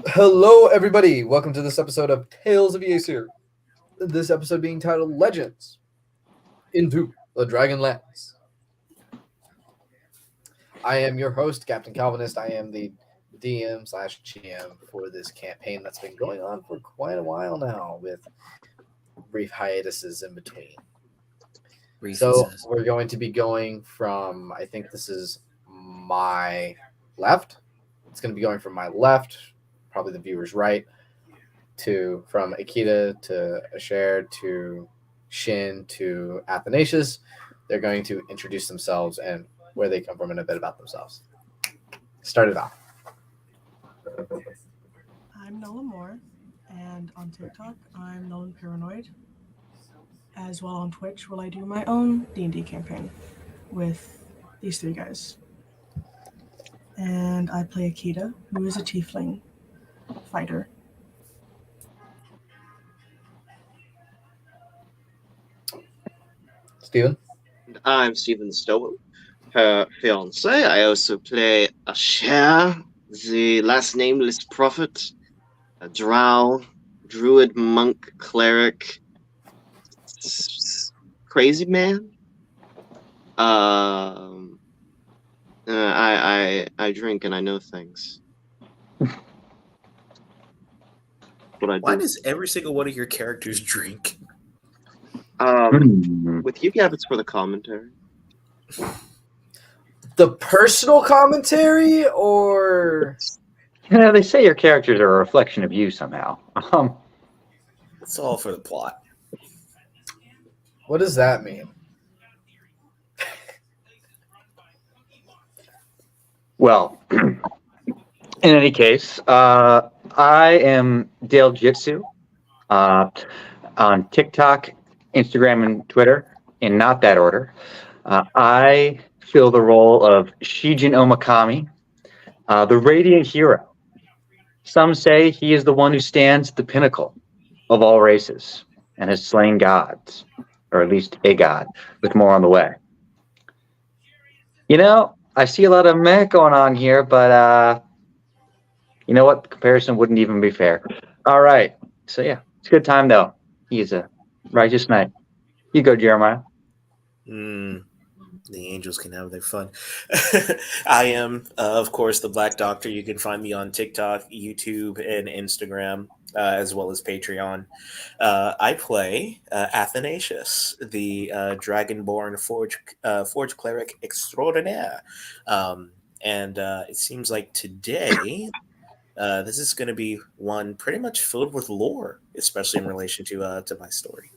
Hello, everybody. Welcome to this episode of Tales of Aesir. This episode being titled Legends into the Dragonlance. I am your host, Captain Calvinist. I am the DM/GM for this campaign that's been going on for quite a while now, with brief hiatuses in between. So we're going to be going from, I think this is my left. It's going to be going from my left, probably the viewer's right, from Akita to Asher to Shin to Athanasius. They're going to introduce themselves and where they come from and a bit about themselves. Start it off. I'm Nolan Moore, and on TikTok, I'm Nolan Paranoid. As well on Twitch, where I do my own D&D campaign with these three guys. And I play Akita, who is a tiefling fighter. Steven? I'm Stephen Stowell, her fiance. I also play Asher, the last nameless prophet, a drow, druid, monk, cleric, crazy man. I drink and I know things. What I do. Why does every single one of your characters drink? With you, Gab, it's for the commentary. The personal commentary, or they say your characters are a reflection of you somehow. It's all for the plot. what does that mean? Well, in any case, I am Dale Jitsu on TikTok, Instagram, and Twitter, in not that order. I fill the role of Shijin Omakami, the radiant hero. Some say he is the one who stands at the pinnacle of all races and has slain gods, or at least a god, with more on the way. You know, I see a lot of meh going on here, but you know what? The comparison wouldn't even be fair. All right. So yeah, it's a good time though. He is a righteous knight. You go, Jeremiah. The angels can have their fun. I am, of course, the Black Doctor. You can find me on TikTok, YouTube, and Instagram, as well as Patreon. I play Athanasius, the Dragonborn Forge Cleric Extraordinaire. And it seems like today, this is going to be one pretty much filled with lore, especially in relation to my story.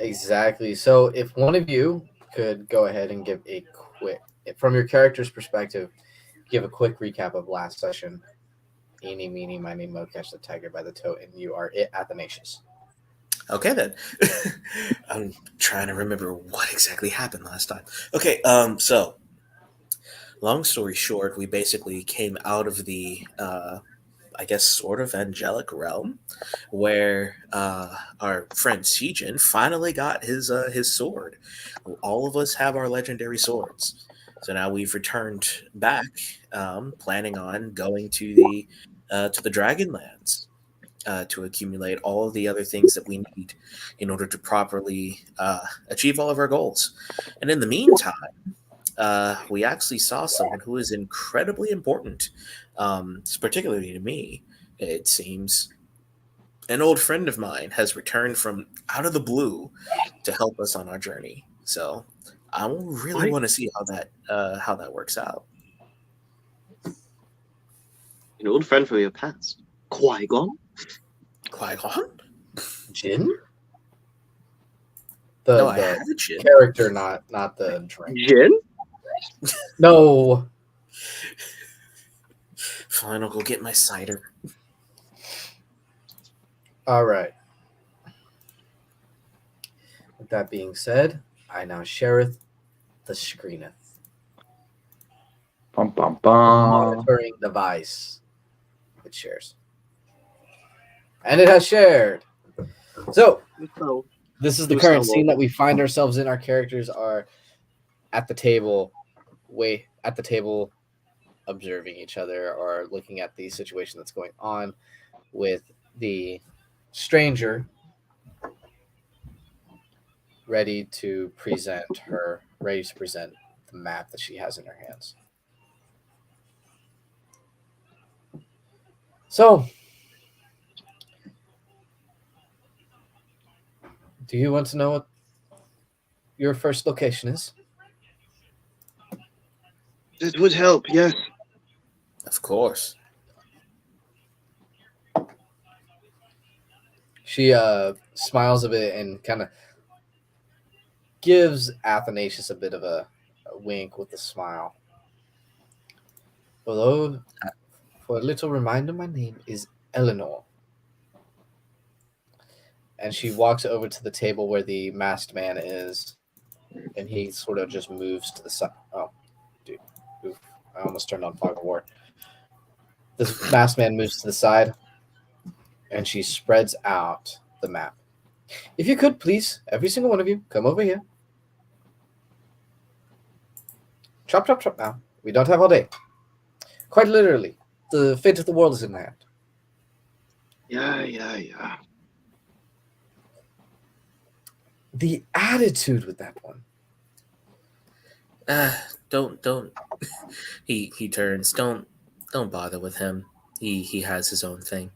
Exactly. So if one of you could go ahead and give a quick, from your character's perspective, give a quick recap of last session. Eeny, meeny, miny, mo, catch the tiger by the toe, and you are it, Athanasius. Okay, then. I'm trying to remember what exactly happened last time. Okay, so long story short, we basically came out of the I guess sort of angelic realm, where our friend Sijin finally got his sword. All of us have our legendary swords, so now we've returned back, planning on going to the Dragonlands to accumulate all of the other things that we need in order to properly achieve all of our goals. And in the meantime, we actually saw someone who is incredibly important, particularly to me, it seems. An old friend of mine has returned from out of the blue to help us on our journey. So I really want to see how that works out. An old friend from your past, Qui-Gon. Qui-Gon? Jin? I have a Jin. Character, not the drink. Jin? No. Fine, I'll go get my cider. All right. With that being said, I now shareth the screeneth. Bum, bum, bum. Monitoring device. It shares. And it has shared. So, this is the current scene that we find ourselves in. Our characters are at the table observing each other or looking at the situation that's going on with the stranger ready to present the map that she has in her hands. So, do you want to know what your first location is? It would help, yes. Of course. She smiles a bit and kind of gives Athanasius a bit of a wink with a smile. Although, for a little reminder, my name is Eleanor. And she walks over to the table where the masked man is, and he sort of just moves to the side. Oh, dude. Oof. I almost turned on Fog of War. This masked man moves to the side, and she spreads out the map. If you could, please, every single one of you, come over here. Chop, chop, chop now. We don't have all day. Quite literally, the fate of the world is in hand. Yeah. The attitude with that one. Don't. He turns. Don't bother with him. He has his own thing.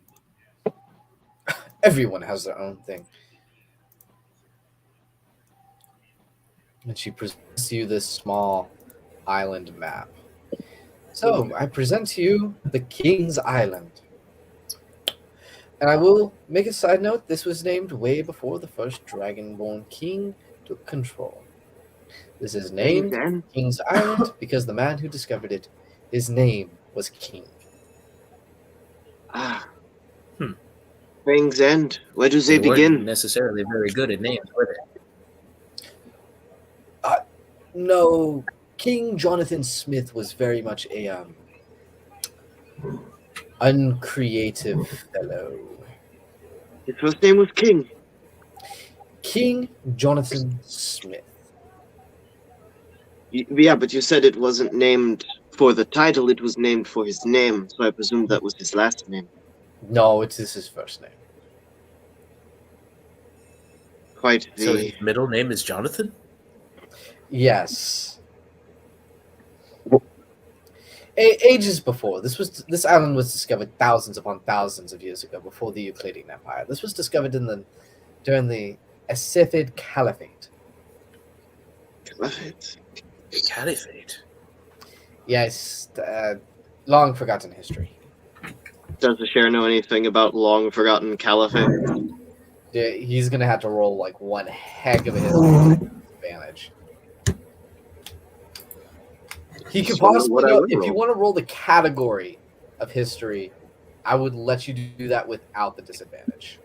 Everyone has their own thing. And she presents you this small island map. So, I present to you the King's Island. And I will make a side note, this was named way before the first Dragonborn king took control. This is named Then King's Island because the man who discovered it, his name was King. Things End. Where do they They weren't begin? necessarily very good at names, were they? No, King Jonathan Smith was very much a uncreative fellow. His first name was King. King Jonathan Smith. Yeah, but you said it wasn't named for the title, it was named for his name, so I presumed that was his last name. No, it is his first name. Quite So the... his middle name is Jonathan? Yes. Ages before. This island was discovered thousands upon thousands of years ago, before the Euclidean Empire. This was discovered during the Asephid Caliphate. Caliphate. Caliphate. Yes, long forgotten history. Does the share know anything about long forgotten Caliphate? Yeah, he's gonna have to roll like one heck of a history advantage. He could Just wonder possibly what I go, would if you roll. want to roll the category of history, I would let you do that without the disadvantage.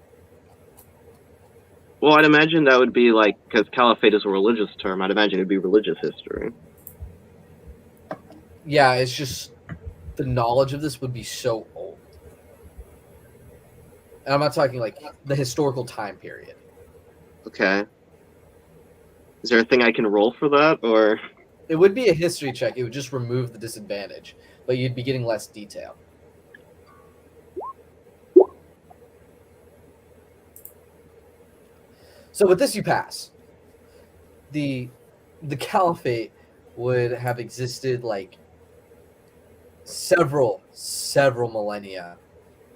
Well, I'd imagine that would be like, because Caliphate is a religious term, I'd imagine it'd be religious history. Yeah, it's just the knowledge of this would be so old. And I'm not talking like the historical time period. Okay. Is there a thing I can roll for that, or... It would be a history check. It would just remove the disadvantage, but you'd be getting less detail. So with this, you pass. The caliphate would have existed like several millennia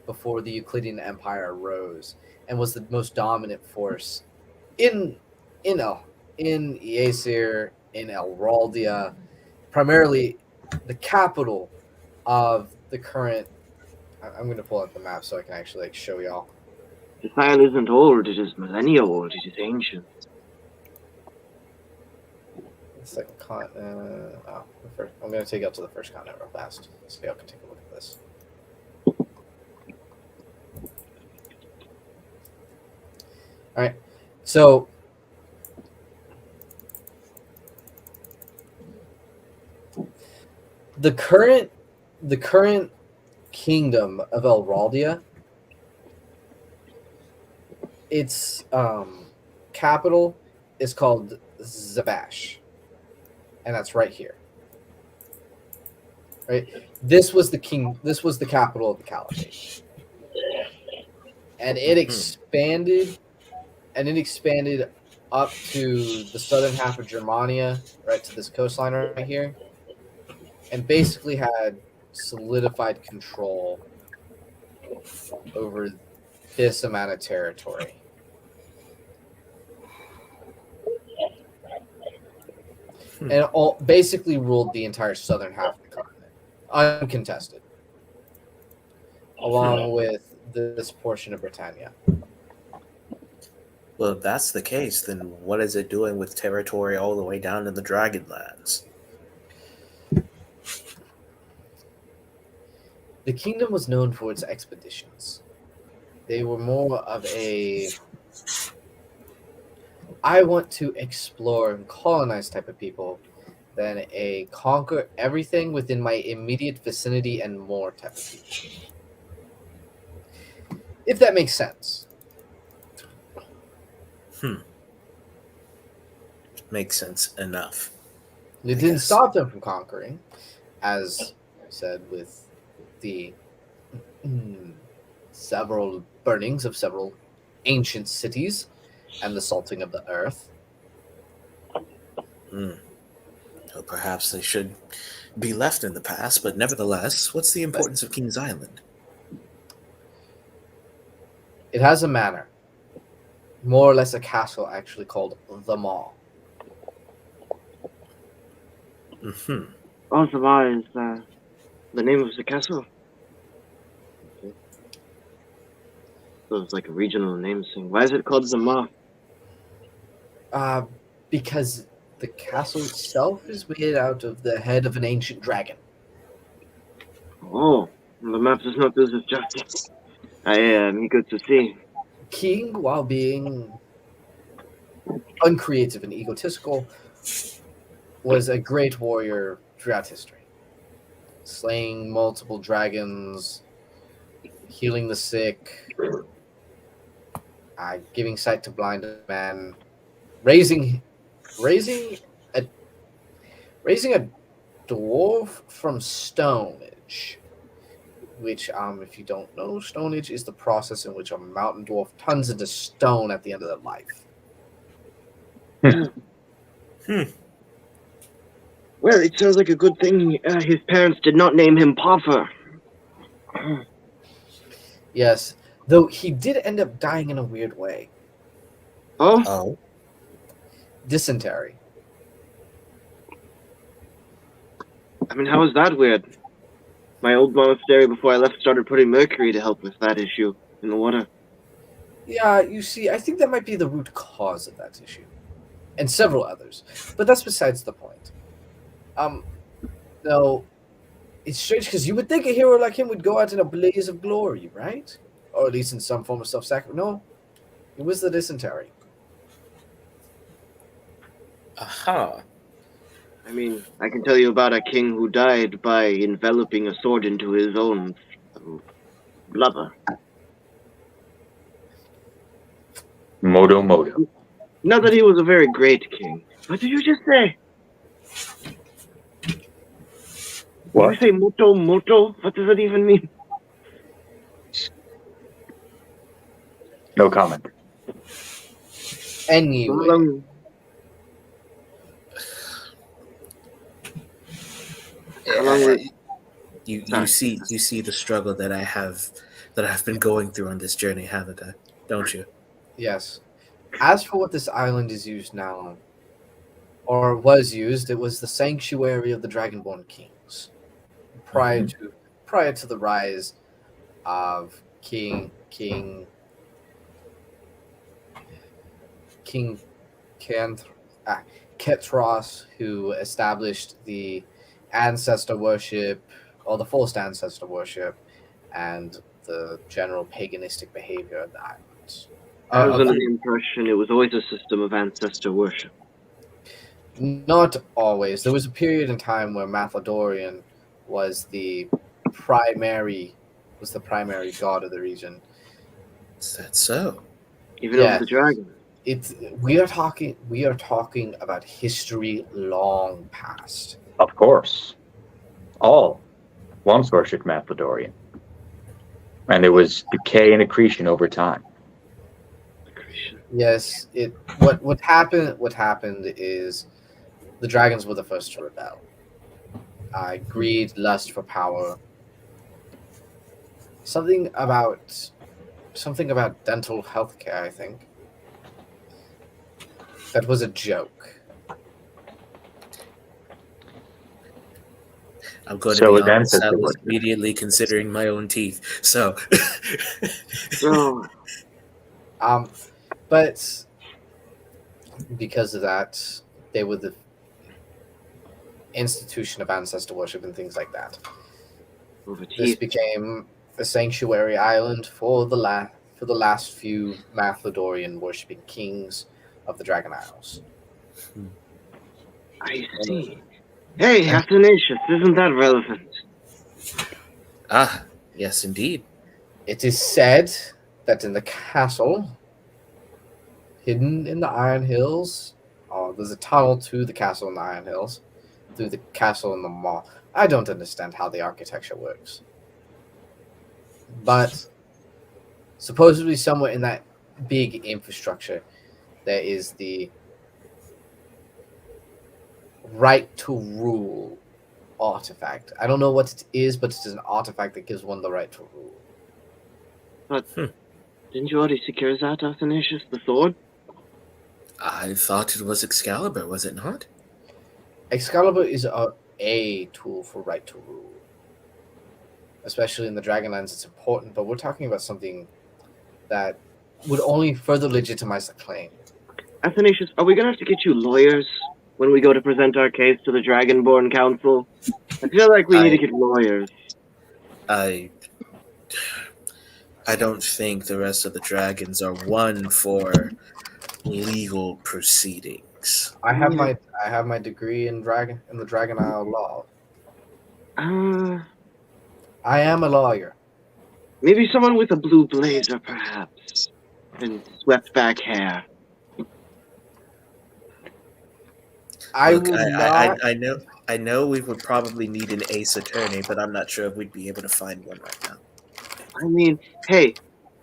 before the Euclidean Empire arose, and was the most dominant force in Aesir, in Elraldia, primarily the capital of the current. I'm going to pull up the map so I can actually like show y'all. The style isn't old, it is millennia old, it is ancient. The second continent. I'm going to take you up to the first continent real fast, so y'all can take a look at this. All right, so the current kingdom of Elraldia, its capital is called Zabash, and that's right here. right? This was the king. This was the capital of the caliphate, and it expanded, up to the southern half of Germania, right to this coastline right here, and basically had solidified control over this amount of territory. And basically ruled the entire southern half of the continent, uncontested, along with this portion of Britannia. Well, if that's the case, then what is it doing with territory all the way down in the Dragonlands? The kingdom was known for its expeditions. They were more of a I want to explore and colonize type of people than a conquer everything within my immediate vicinity and more type of people. If that makes sense. Makes sense enough. It I didn't guess. stop them from conquering, as I said, with the several burnings of several ancient cities and the salting of the earth. Well, perhaps they should be left in the past, but nevertheless, what's the importance of King's Island? It has a manor, more or less a castle, actually called the Mall. Oh, Zamar is the name of the castle. Okay. So it's like a regional name thing. Why is it called Zamar? Because the castle itself is made out of the head of an ancient dragon. Oh, the map does not do this justice. I am eager to see. King, while being uncreative and egotistical, was a great warrior throughout history, slaying multiple dragons, healing the sick, giving sight to blind men, raising a dwarf from Stone Age, which, if you don't know, Stone Age is the process in which a mountain dwarf turns into stone at the end of their life. Well, it sounds like a good thing his parents did not name him Poffer. Yes, though he did end up dying in a weird way. Oh? Oh, Dysentery. I mean, how is that weird? My old monastery before I left started putting mercury to help with that issue in the water. Yeah, you see, I think that might be the root cause of that issue. And several others. But that's besides the point. No, it's strange because you would think a hero like him would go out in a blaze of glory, right? Or at least in some form of self-sacrifice. No, it was the dysentery. aha. I mean, I can tell you about a king who died by enveloping a sword into his own blubber. Modo. Not that he was a very great king. What did you just say? What? Did you say moto? What does that even mean? No comment. Anyway, How long were- You Sorry. see the struggle that I've been going through on this journey, haven't I? Don't you? yes. As for what this island is used now, or was used, it was the sanctuary of the Dragonborn Kings. Prior to the rise of King Ketros, who established the ancestor worship, or the forced ancestor worship, and the general paganistic behavior of the islands. I was under the impression it was always a system of ancestor worship. Not always. There was a period in time where Mathodorian was the primary god of the region. Is that so? Even Yeah. over the dragon. We are talking about history long past. Of course. All once worshipped Mathlodorian. And there was decay and accretion over time. Yes, what happened is the dragons were the first to rebel. Greed, lust for power. Something about dental health care, I think. That was a joke. I'm going So to be with honest, I ancestor was worship. immediately considering my own teeth. So, Oh, But because of that, they were the institution of ancestor worship and things like that. over This teeth. became a sanctuary island for the last few Mathlodorian worshipping kings of the Dragon Isles. I see. Hey, Athanasius, isn't that relevant? yes, indeed. It is said that in the castle, hidden in the Iron Hills, there's a tunnel to the castle in the Iron Hills, through the castle and the mall. I don't understand how the architecture works. But supposedly somewhere in that big infrastructure, there is the right to rule artifact. I don't know what it is, but it is an artifact that gives one the right to rule. But didn't you already secure that, Athanasius, the sword? I thought it was Excalibur, was it not? Excalibur is a tool for right to rule. Especially in the Dragonlands, it's important, but we're talking about something that would only further legitimize the claim. Athanasius, are we gonna have to get you lawyers when we go to present our case to the Dragonborn Council? I feel like we need to get lawyers. I don't think the rest of the dragons are one for legal proceedings. I have my degree in the Dragon Isle law. I am a lawyer. Maybe someone with a blue blazer, perhaps, and swept back hair. Look, I know we would probably need an ace attorney, but I'm not sure if we'd be able to find one right now. I mean, hey,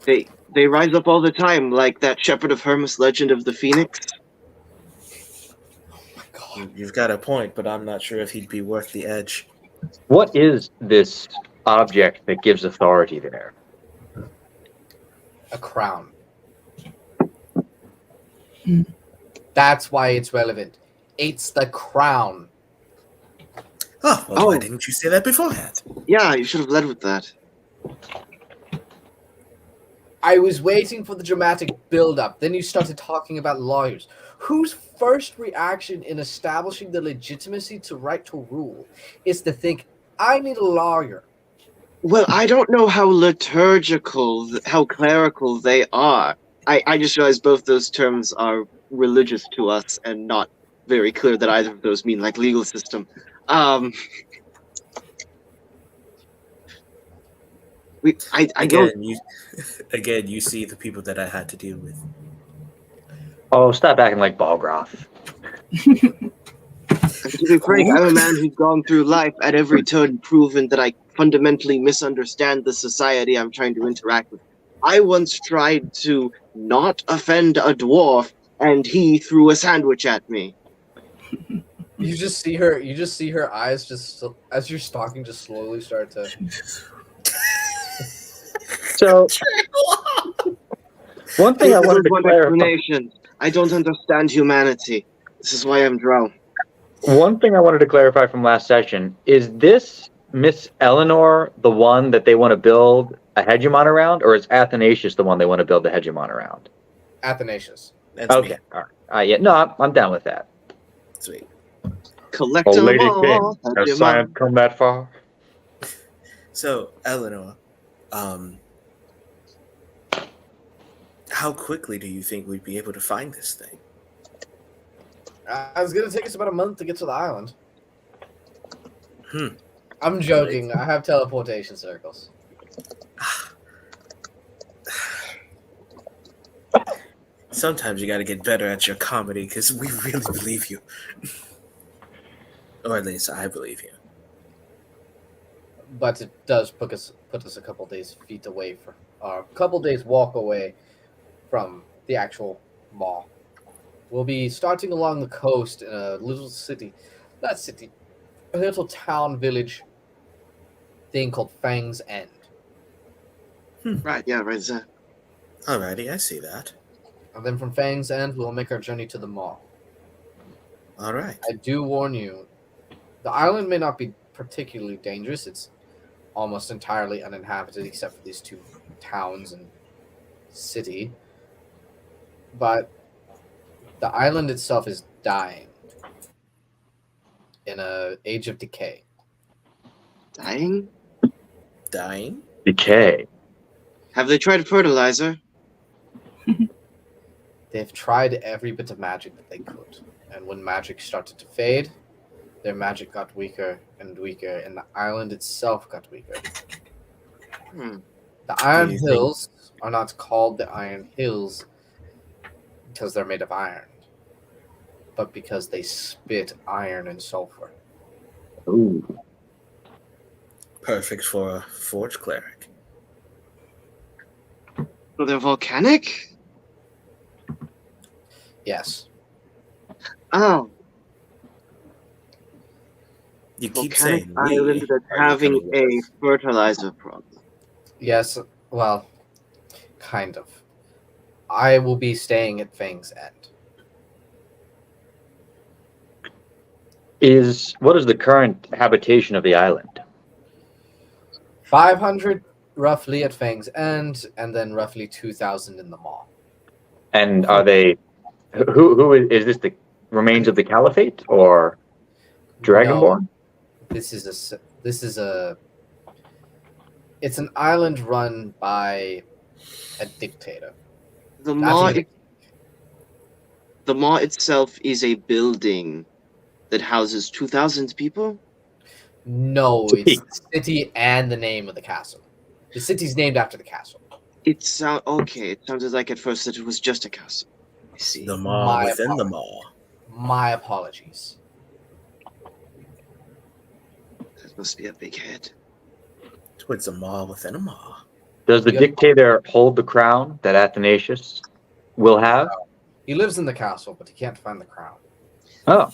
they rise up all the time, like that Shepherd of Hermas legend of the Phoenix. You've got a point, but I'm not sure if he'd be worth the edge. What is this object that gives authority there? A crown. That's why it's relevant. It's the crown. Oh, well, why didn't you say that beforehand? Yeah, you should have led with that. I was waiting for the dramatic build-up. Then you started talking about lawyers. Whose first reaction in establishing the legitimacy to right to rule is to think, I need a lawyer? Well, I don't know how liturgical, how clerical they are. I just realized both those terms are religious to us and not very clear that either of those mean like legal system. Again, you see the people that I had to deal with. Oh, stop acting like Balgroth. To be frank, I'm a man who's gone through life at every turn proven that I fundamentally misunderstand the society I'm trying to interact with. I once tried to not offend a dwarf, and he threw a sandwich at me. You just see her eyes just as you're stalking just slowly start to. So, one thing I wanted to One clarify. explanation. I don't understand humanity. This is why I'm drow. One thing I wanted to clarify from last session is this Miss Eleanor the one that they want to build a hegemon around, or is Athanasius the one they want to build the hegemon around? Athanasius. That's okay, all right. Yeah, no, I'm down with that. Sweet. Collect Oh, them Lady all. King, has Hegemon. science come that far? So, Eleanor, how quickly do you think we'd be able to find this thing? It's gonna take us about a month to get to the island. I'm joking. I have teleportation circles. Sometimes you got to get better at your comedy because we really believe you. Or at least I believe you. but it does put us a couple days feet away from, a couple days walk away from the actual mall. We'll be starting along the coast in a little city, not city, a little town village thing called Fang's End. Right, yeah, right there. Alrighty, I see that. And then from Fang's End, we'll make our journey to the mall. All right. I do warn you, the island may not be particularly dangerous. It's almost entirely uninhabited except for these two towns and city. But the island itself is dying in a age of decay. Dying? Dying? Decay. Have they tried fertilizer? They've tried every bit of magic that they could. And when magic started to fade, their magic got weaker and weaker, and the island itself got weaker. Hmm. The Iron Do you think- Hills are not called the Iron Hills because they're made of iron, but because they spit iron and sulfur. Ooh. Perfect for a forge cleric. So they're volcanic? Yes. Oh, You keep volcanic saying island we. that's Are you having coming with a us? fertilizer problem. Yes, well, kind of. I will be staying at Fang's End. What is the current habitation of the island? 500 roughly at Fang's End, and then roughly 2,000 in the mall. And are they who is this, the remains of the Caliphate or Dragonborn? No, it's an island run by a dictator. The Not maw, even- the maw itself is a building that houses 2,000 people. No, City. it's the city and the name of the castle. The city's named after the castle. It sounded like at first that it was just a castle. I see. The mall My within the apologies. mall. My apologies. That must be a big head. So it's a mall within a mall. Does the Yep. dictator hold the crown that Athanasius will have? He lives in the castle, but he can't find the crown. Oh,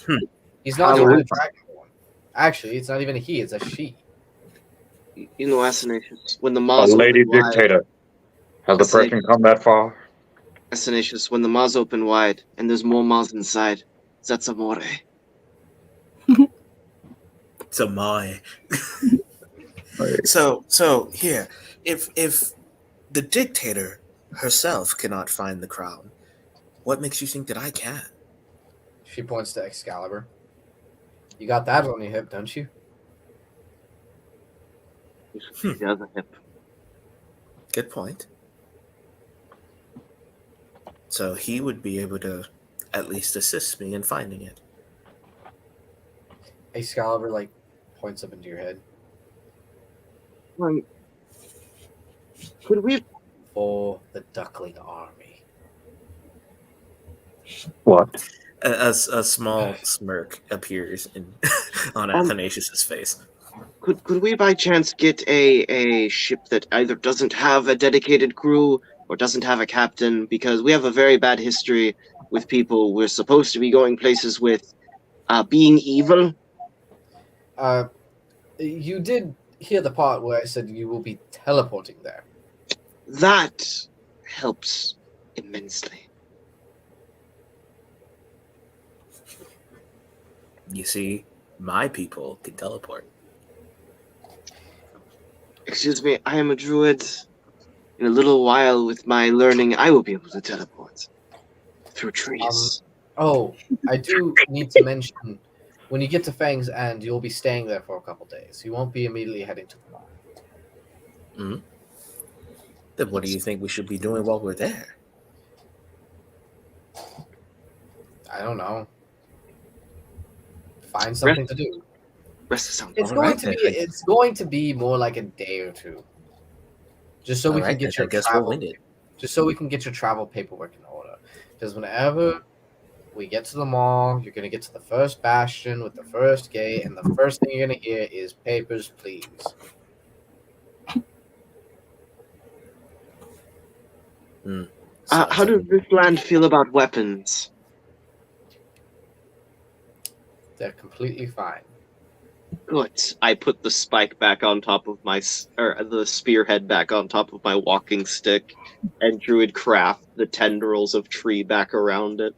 He's not How even a rude. dragonborn. Actually, it's not even a he; it's a she. You know, Athanasius, when the a maw's lady open wide, dictator. Has the person come that far? Athanasius, when the maw's open wide and there's more maws inside, that's amore. It's a mall. So here, if the dictator herself cannot find the crown, what makes you think that I can? She points to Excalibur. You got that on your hip, don't you? The other hip. Good point. So he would be able to at least assist me in finding it. Excalibur points up into your head. Could we? For the Duckling Army. What? A small smirk appears on Athanasius's face. Could we by chance get a ship that either doesn't have a dedicated crew or doesn't have a captain? Because we have a very bad history with people we're supposed to be going places with being evil. You did hear the part where I said you will be teleporting there. That helps immensely. You see, my people can teleport. Excuse me, I am a druid. In a little while, with my learning, I will be able to teleport through trees. Oh, I do need to mention, when you get to Fang's End, you'll be staying there for a couple days. You won't be immediately heading to the mall. Then what do you think we should be doing while we're there? I don't know. Find something to do. Rest of sound. It's All going right, to then. be. It's going to be more like a day or two, just so we can get your I guess we'll travel. win it. Just so we can get your travel paperwork in order. Because whenever we get to the mall, you're gonna get to the first bastion with the first gate, and the first thing you're gonna hear is "Papers, please." How Sounds does like- this land feel about weapons? They're completely fine. Good. I put the spike back on top of or the spearhead back on top of my walking stick, and druid craft the tendrils of tree back around it.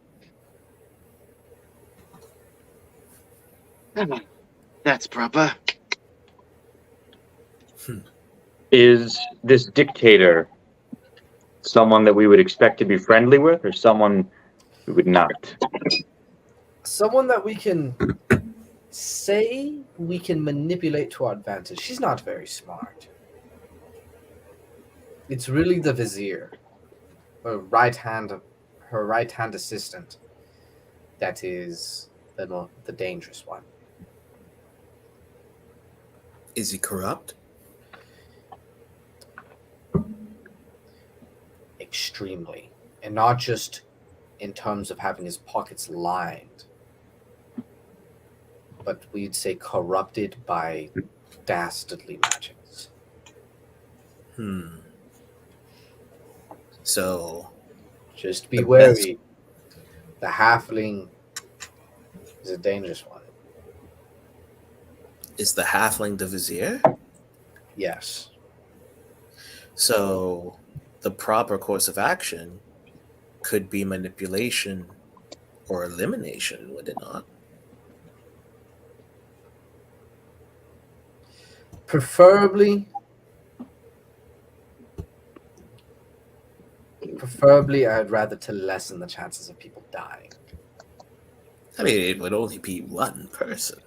That's proper. Is this dictator someone that we would expect to be friendly with, or someone we would not? Someone that we can say we can manipulate to our advantage. She's not very smart. It's really the vizier, her right hand assistant, that is the dangerous one. Is he corrupt? Extremely, and not just in terms of having his pockets lined, but we'd say corrupted by dastardly magics. So, Just be The wary. The halfling is a dangerous one. is the halfling the vizier? Yes. So, the proper course of action could be manipulation or elimination, would it not? Preferably, I'd rather to lessen the chances of people dying. I mean, it would only be one person.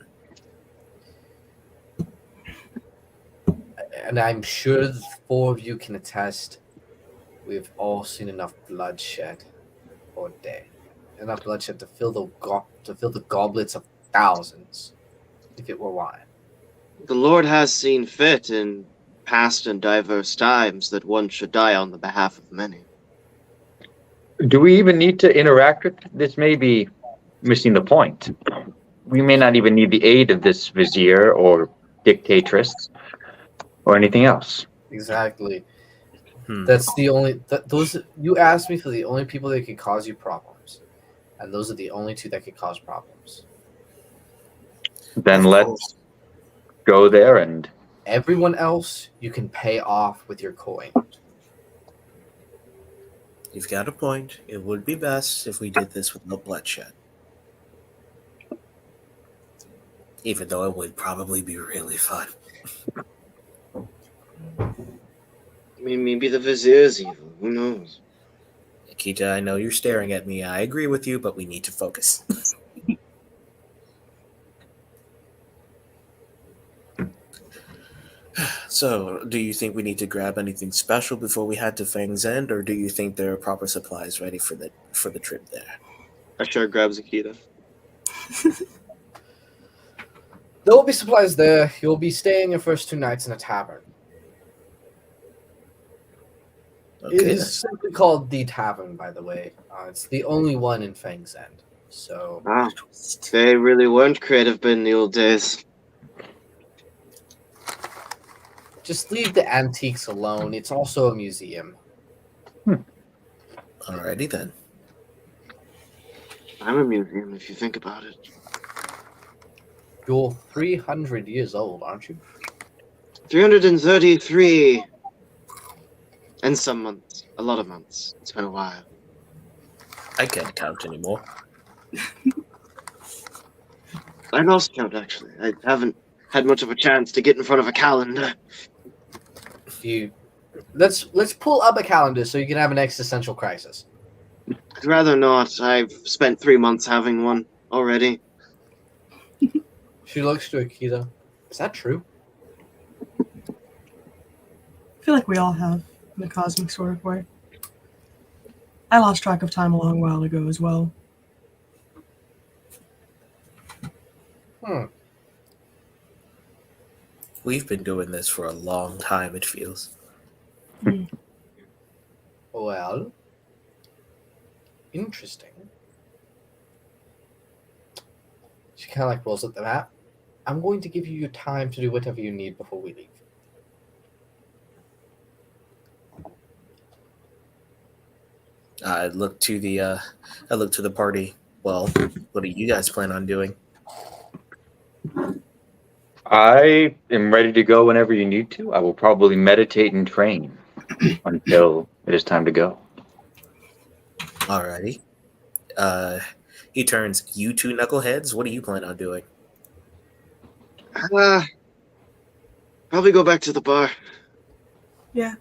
And I'm sure the four of you can attest, we've all seen enough bloodshed or day. Enough bloodshed to fill the goblets of thousands, if it were wine. The Lord has seen fit in past and diverse times that one should die on the behalf of many. Do we even need to interact with this? May be missing the point. We may not even need the aid of this vizier or dictatress or anything else. Exactly. Hmm. That's the only those you asked me for the only people that could cause you problems, and those are the only two that could cause problems. Then Of let's course. go there and Everyone else you can pay off with your coin. You've got a point. It would be best if we did this with no bloodshed. Even though it would probably be really fun. I mean, maybe the vizier's evil. Who knows? Akita, I know you're staring at me. I agree with you, but we need to focus. So, do you think we need to grab anything special before we head to Fang's End, or do you think there are proper supplies ready for the trip there? Ashar grabs Akita. There will be supplies there. You'll be staying your first 2 nights in a tavern. Okay, It then. is simply called the Tavern, by the way. It's the only one in Fang's End. So Wow. They really weren't creative in the old days. just leave the antiques alone. It's also a museum. Alrighty then. I'm a museum if you think about it. You're 300 years old, aren't you? 333 and some months. A lot of months. It's been a while. I can't count anymore. I lost count, actually. I haven't had much of a chance to get in front of a calendar. Let's pull up a calendar so you can have an existential crisis. I'd rather not. I've spent 3 months having one already. She looks to Akita. Is that true? I feel like we all have, in a cosmic sort of way. I lost track of time a long while ago as well. We've been doing this for a long time, it feels. Well, interesting. She kind of like rolls up the map. I'm going to give you your time to do whatever you need before we leave. I look to the party. Well, what do you guys plan on doing? I am ready to go whenever you need to. I will probably meditate and train until it is time to go. Alrighty. He turns, you two knuckleheads, what do you plan on doing? Probably go back to the bar. Yeah.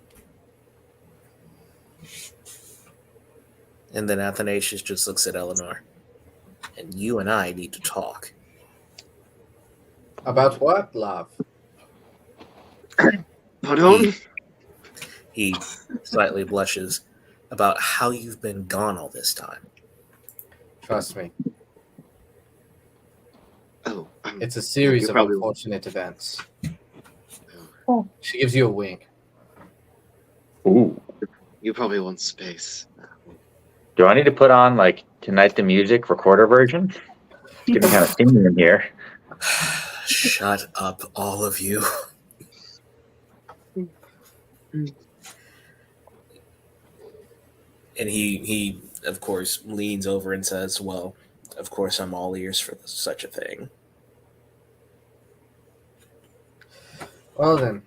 And then Athanasius just looks at Eleanor. And you and I need to talk. About what, love? Pardon? He slightly blushes about how you've been gone all this time. Trust me. Oh, It's a series you of probably- unfortunate events. Oh. She gives you a wink. Ooh. you probably want space. Do I need to put on like Tonight the Music recorder version? It's getting kind of steamy in here. Shut up, all of you. And he of course leans over and says, well, of course I'm all ears for such a thing. Well then,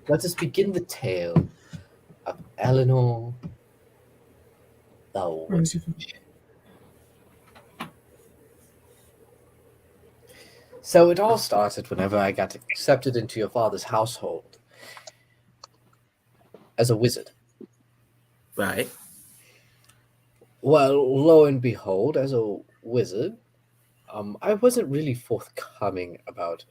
let us begin the tale of Eleanor the Witch. So it all started whenever I got accepted into your father's household as a wizard. Right? Well, lo and behold, as a wizard, I wasn't really forthcoming about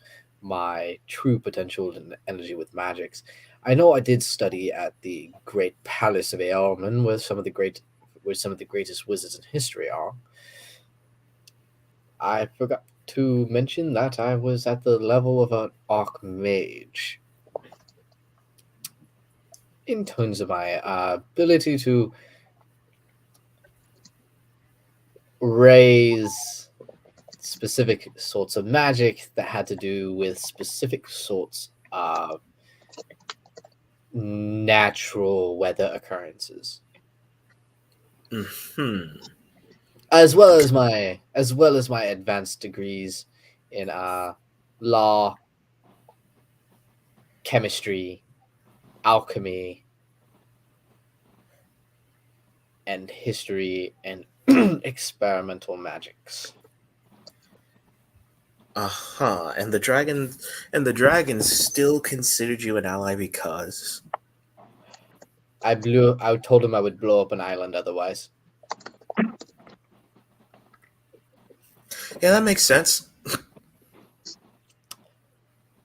my true potential and energy with magics. I know I did study at the great palace of Aelman, where some of the greatest wizards in history are. I forgot to mention that I was at the level of an archmage. In terms of my ability to raise specific sorts of magic that had to do with specific sorts of natural weather occurrences, as well as my advanced degrees in law, chemistry, alchemy, and history and experimental magics. And the dragon still considered you an ally because I told him I would blow up an island otherwise. yeah, that makes sense.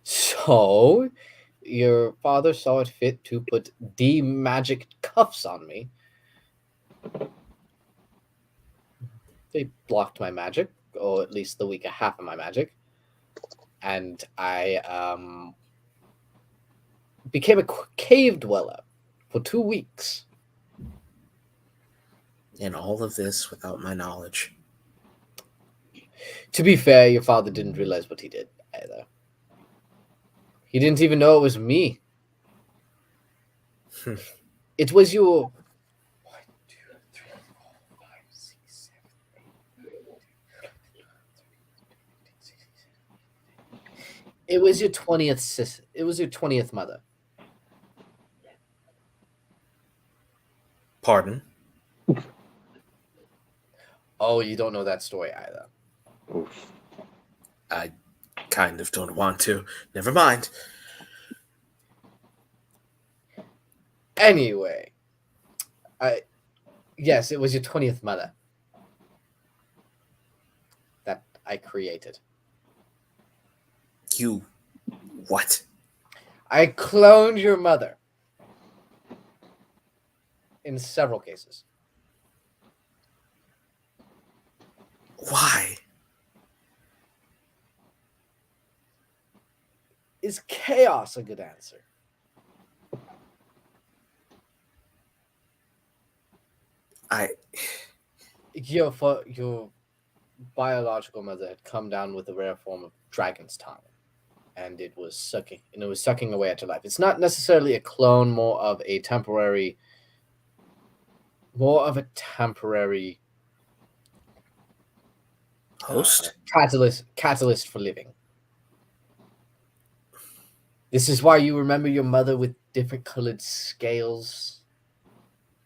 So your father saw it fit to put magic cuffs on me. They blocked my magic, or at least the weaker half of my magic. And I became a cave dweller for 2 weeks. And all of this without my knowledge. To be fair, your father didn't realize what he did either. He didn't even know it was me. It was your... 1, 2, 3, 4, 5, 6, 7, 8, 9, 10, 11, 12, 13, 14, 15, 16, 17. It was your 20th It was your 20th mother. Pardon? Oh, you don't know that story either. Oof. I kind of don't want to. Never mind. Anyway, yes, it was your 20th mother that I created. You what? I cloned your mother in several cases. Why? Is chaos a good answer? Your biological mother had come down with a rare form of dragon's tongue, and it was sucking away at your life. It's not necessarily a clone, more of a temporary more of a temporary Host? catalyst for living. This is why you remember your mother with different colored scales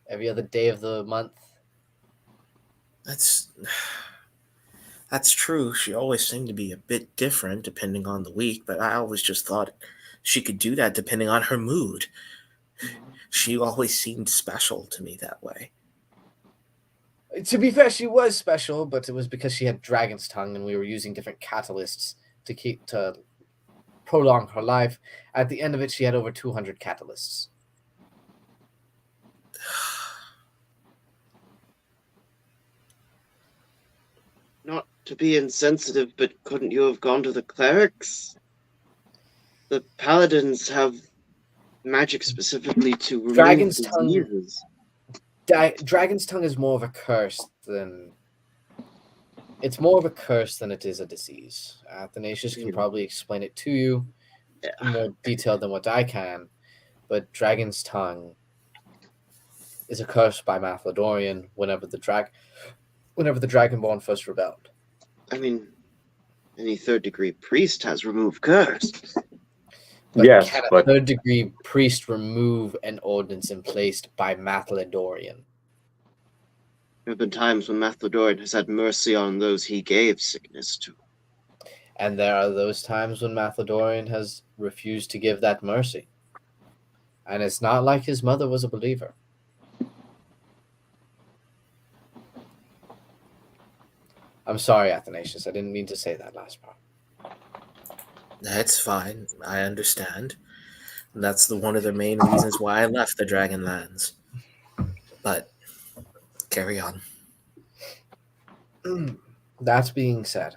every other day of the month. That's true. She always seemed to be a bit different depending on the week, but I always just thought she could do that depending on her mood. She always seemed special to me that way. To be fair, she was special, but it was because she had dragon's tongue, and we were using different catalysts to prolong her life. At the end of it, she had over 200 catalysts. Not to be insensitive, but couldn't you have gone to the clerics? The paladins have magic specifically to remove Dragon's tongue. diseases. Dragon's tongue is more of a curse than it's more of a curse than it is a disease. Athanasius can probably explain it to you in more detail than what I can, but Dragon's tongue is a curse by Mathlodorian whenever the Dragonborn first rebelled. I mean, any third-degree priest has removed curse. But Yes, can a but third degree priest remove an ordinance placed by Mathlodorian? There have been times when Mathlodorian has had mercy on those he gave sickness to. And there are those times when Mathlodorian has refused to give that mercy. And it's not like his mother was a believer. I'm sorry, Athanasius. I didn't mean to say that last part. That's fine. I understand. That's one of the main reasons why I left the Dragonlands. But carry on. That being said,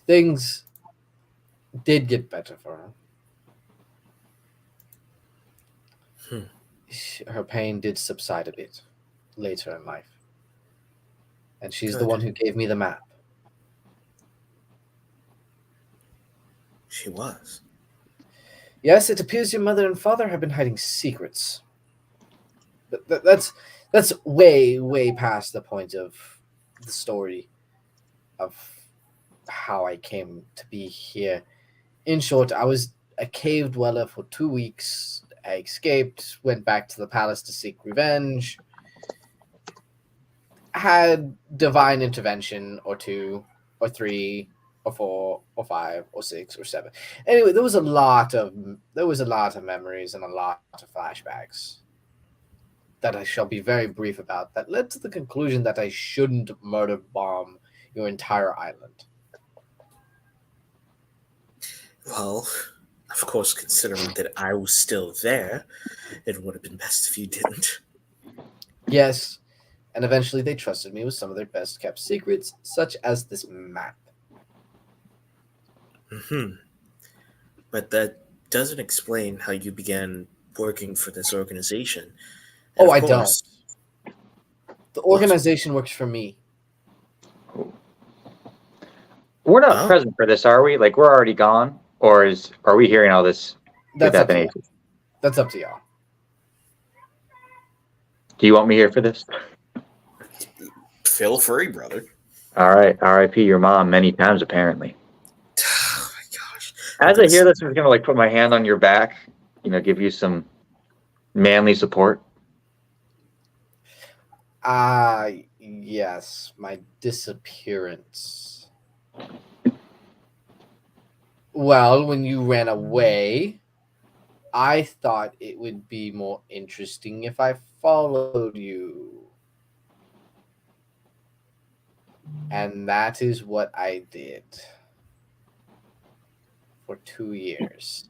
things did get better for her. Her pain did subside a bit later in life. And she's the Good. one who gave me the map. She was. Yes, it appears your mother and father have been hiding secrets. But that's way past the point of the story of how I came to be here. In short, I was a cave dweller for 2 weeks. I escaped, went back to the palace to seek revenge, had divine intervention or 2 or 3 or 4 or 5 or 6 or 7. Anyway, there was a lot of memories and a lot of flashbacks that I shall be very brief about that led to the conclusion that I shouldn't murder bomb your entire island. Well, of course, considering that I was still there, it would have been best if you didn't. Yes, and eventually they trusted me with some of their best kept secrets, such as this map. But that doesn't explain how you began working for this organization. Oh, I don't. The organization works for me. we're not present for this, are we? Like, we're already gone? Or are we hearing all this with That's up to y'all. Athanasius? That's up to y'all. Do you want me here for this? Feel free, brother. All right. R.I.P. your mom many times, apparently. Oh my gosh. As I hear this, I'm going to put my hand on your back, give you some manly support. Yes, my disappearance. Well, when you ran away, I thought it would be more interesting if I followed you. And that is what I did for 2 years.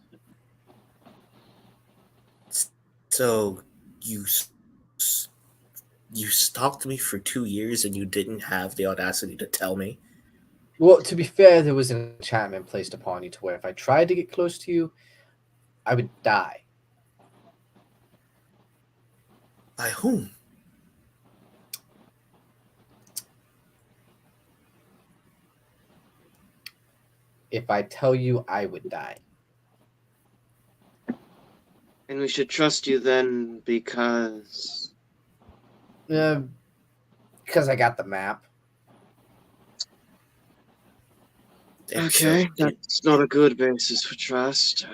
So you stalked me for 2 years and you didn't have the audacity to tell me? Well, to be fair, there was an enchantment placed upon you to where if I tried to get close to you, I would die. By whom? If I tell you, I would die. And we should trust you then because... Because I got the map. Okay, that's not a good basis for trust.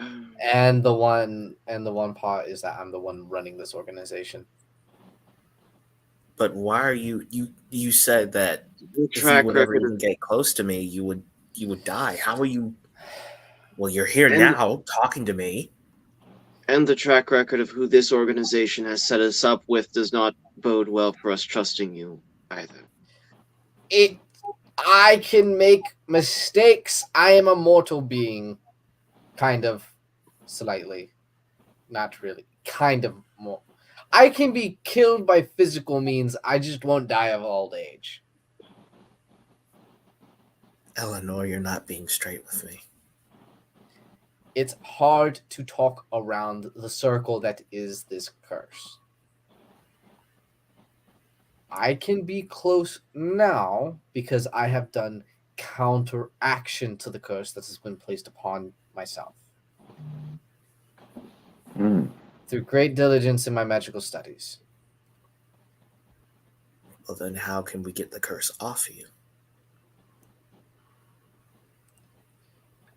And the one part is that I'm the one running this organization. But why are you said that The if you track would ever record even of, get close to me, you would die. How are you? Well, you're here And- now talking to me. and the track record of who this organization has set us up with does not bode well for us trusting you either. I can make mistakes. I am a mortal being. Kind of. Slightly. Not really. Kind of more. I can be killed by physical means. I just won't die of old age. Eleanor, you're not being straight with me. It's hard to talk around the circle that is this curse. I can be close now because I have done counteraction to the curse that has been placed upon myself. Through great diligence in my magical studies. Well, then how can we get the curse off you?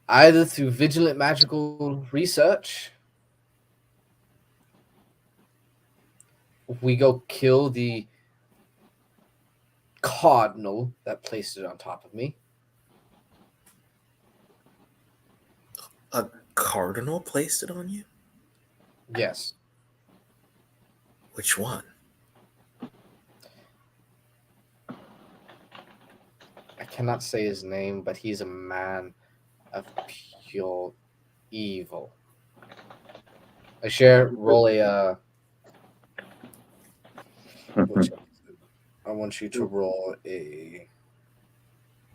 Either through vigilant magical research, we go kill the cardinal that placed it on top of me. A cardinal placed it on you? Yes. Which one? I cannot say his name, but he's a man of pure evil. I share roll a I want you to roll a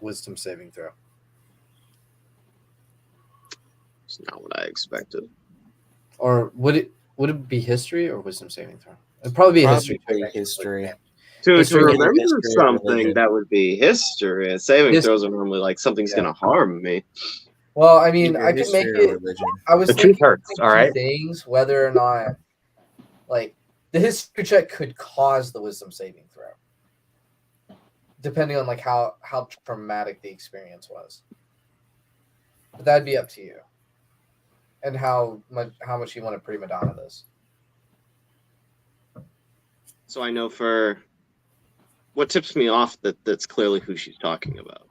wisdom saving throw. It's not what I expected. Or would it be history or wisdom saving throw? It'd probably be a history. Probably check. history. To History- remember history of something, religion. that would be history. Saving His- throws are normally like something's Yeah. going to harm me. Well, I mean, Either I can make history or it. religion. I was The truth thinking hurts, two all right? things, whether or not, like, the history check could cause the wisdom saving throw, depending on like how traumatic the experience was. But that'd be up to you, and how much you want to prima donna this. So I know for what tips me off that's clearly who she's talking about.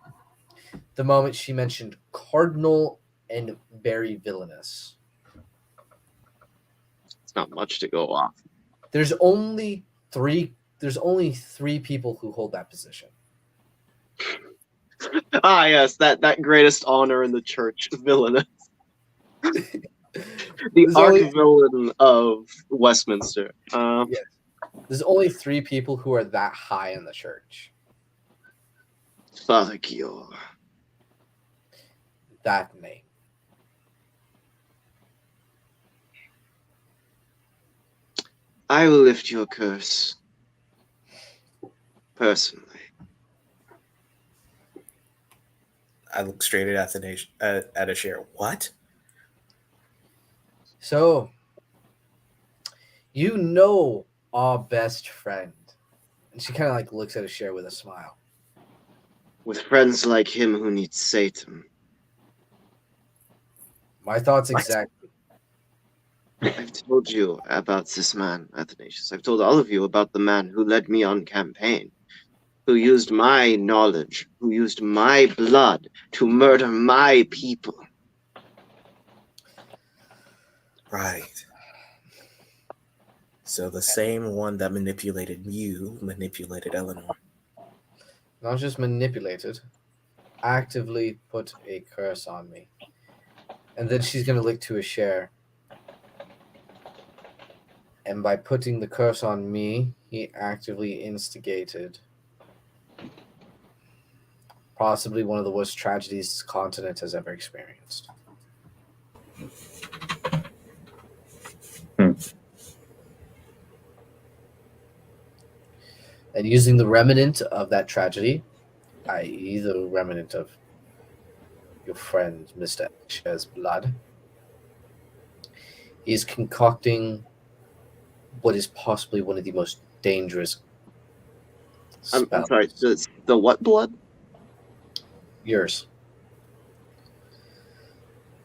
The moment she mentioned cardinal and very villainous. It's not much to go off. There's only three people who hold that position. Ah, yes, that greatest honor in the church, villainous. The There's only- arch-villain of Westminster. There's only 3 people who are that high in the church. Father Gior. That name. I will lift your curse. Personally. I look straight at Athanasius, at Asher. What? So, you know our best friend. And she kind of like looks at Asher with a smile. With friends like him who need Satan. My thoughts What? exactly. I've told you about this man, Athanasius. I've told all of you about the man who led me on campaign, who used my knowledge, who used my blood to murder my people. Right. So the same one that manipulated you manipulated Eleanor. Not just manipulated, actively put a curse on me. And then she's going to look to Asher. And by putting the curse on me, he actively instigated possibly one of the worst tragedies this continent has ever experienced. And using the remnant of that tragedy, i.e. the remnant of your friend Mr. Asher's blood, He is concocting what is possibly one of the most dangerous I'm spells. sorry. The what blood? Yours.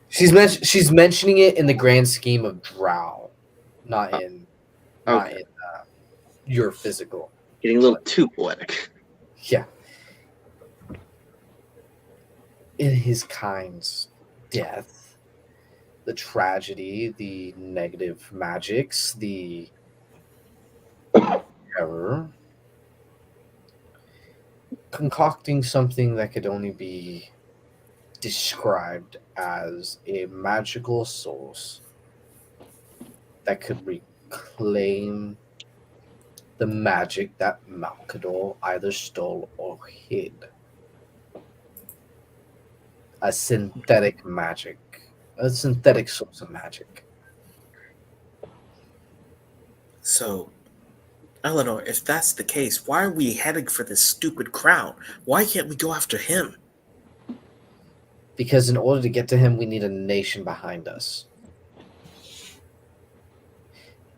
She's mentioning it in the grand scheme of Drow, not in your physical. Getting a little too poetic. Yeah. In his kind's death, the tragedy, the negative magics, the terror, concocting something that could only be described as a magical source that could reclaim the magic that Malkador either stole or hid. A synthetic magic. A synthetic source of magic. So, Eleanor, if that's the case, why are we heading for this stupid crown? Why can't we go after him? Because in order to get to him, we need a nation behind us.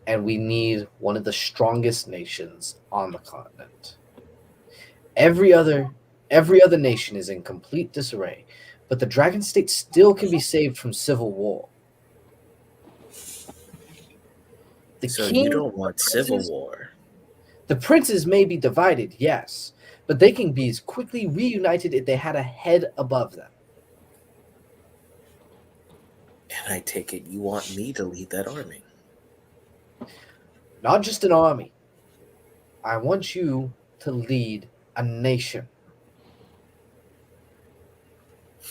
And we need one of the strongest nations on the continent. Every other nation is in complete disarray, but the Dragon State still can be saved from civil war. The So king, you don't want civil princes- war. The princes may be divided, yes, but they can be as quickly reunited if they had a head above them. And I take it you want me to lead that army. Not just an army. I want you to lead a nation.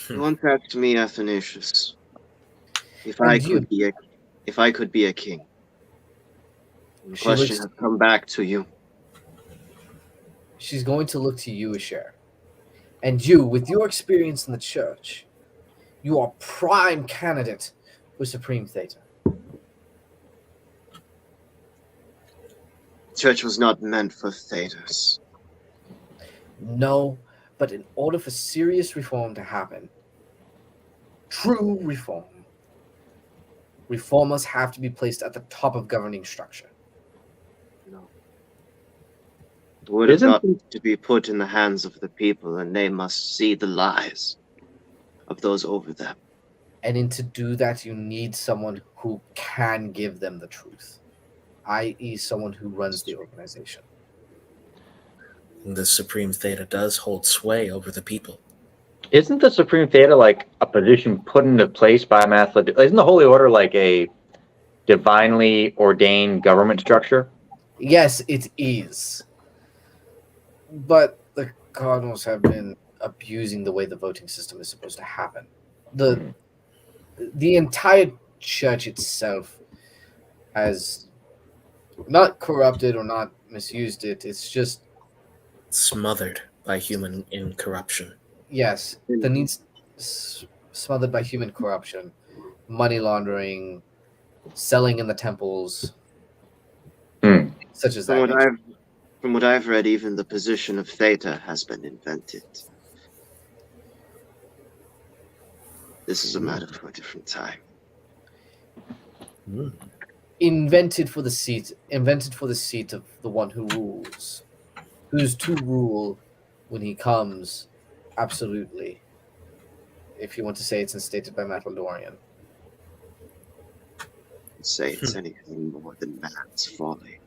You once asked me, Athanasius, if I And you. could be a king. The She question looks- has come back to you. She's going to look to you, Asher. And you, with your experience in the church, you are prime candidate for Supreme Theta. Church was not meant for Thetas. No, but in order for serious reform to happen, true reform, reformers have to be placed at the top of governing structure. No. The word of Isn't- God needs to be put in the hands of the people, and they must see the lies of those over them. And to do that, you need someone who can give them the truth, i.e., someone who runs the organization. The Supreme Theta does hold sway over the people. Isn't the Supreme Theta like a position put into place by Mathla? Isn't the Holy Order like a divinely ordained government structure? Yes, it is. But the Cardinals have been abusing the way the voting system is supposed to happen. The entire church itself has not corrupted or not misused it. It's just, Smothered by human corruption. yes, the needs smothered by human corruption, money laundering, selling in the temples, Hmm. such as From that. what nature. From what I've read, even the position of Theta has been invented. This is a matter for a different time. Mm. Invented for the seat of the one who rules, who's to rule when he comes. Absolutely, if you want to say it's instated by Mataldorian. Say it's anything more than man's folly.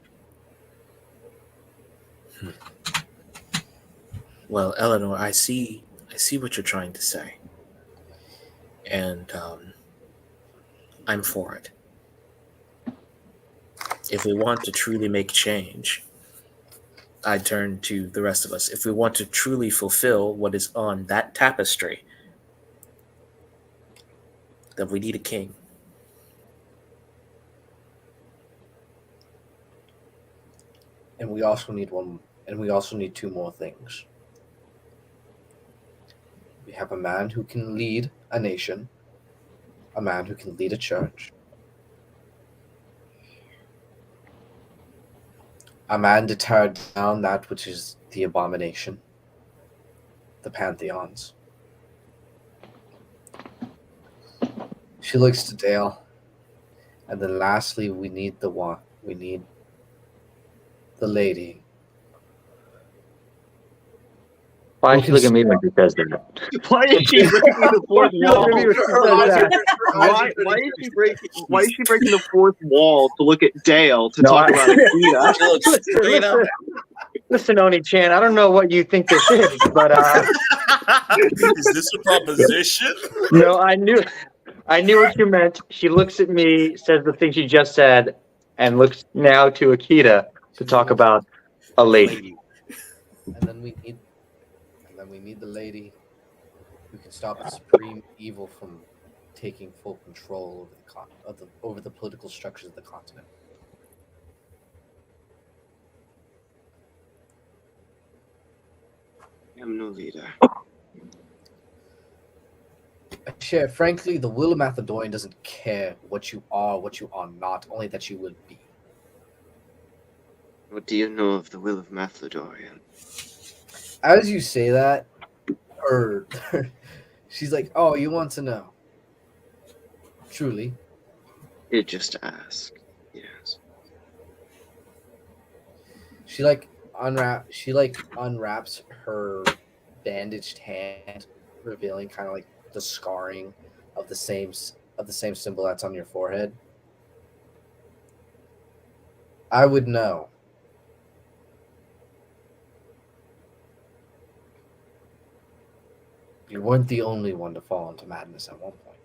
Well, Eleanor, I see what you're trying to say, and I'm for it. If we want to truly make change, I turn to the rest of us. If we want to truly fulfill what is on that tapestry, then we need a king. And we also need one, and we also need two more things. We have a man who can lead a nation, a man who can lead a church, a man to tear down that which is the abomination, the pantheons. She looks to Dale, And then lastly, we need the one. We need the lady. Why Who does she can look at me when she says that? Why is she breaking the fourth Why wall? does she look at me when she says that? Why is she breaking the fourth wall to look at Dale to No, talk about Akita? She looks straight up. Listen, Oni-chan, I don't know what you think this is, but Is this a proposition? no, I knew what you meant. She looks at me, says the thing she just said, and looks now to Akita to talk about a lady. And then we need the lady who can stop the supreme evil from taking full control over the political structures of the continent. I'm no leader. Share, frankly, the will of Macedonian doesn't care what you are not, only that you will be. What do you know of the will of Mathlodorian? As you say that, her she's like, "Oh, you want to know?" Truly, You just ask. Yes. she unwraps her bandaged hand, revealing kind of like the scarring of the same symbol that's on your forehead. I would know. You weren't the only one to fall into madness at one point.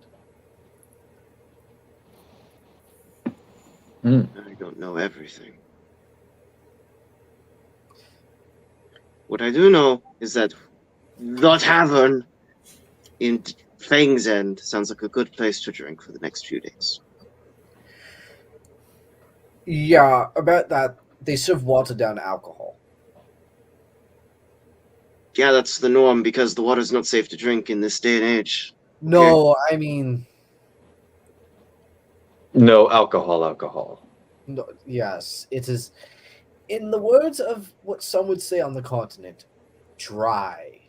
I don't know everything. What I do know is that the tavern in Fang's End sounds like a good place to drink for the next few days. Yeah, about that, they serve watered down alcohol. Yeah, that's the norm because the water's not safe to drink in this day and age. No, I mean, No alcohol. no, yes, it is. In the words of what some would say on the continent, dry.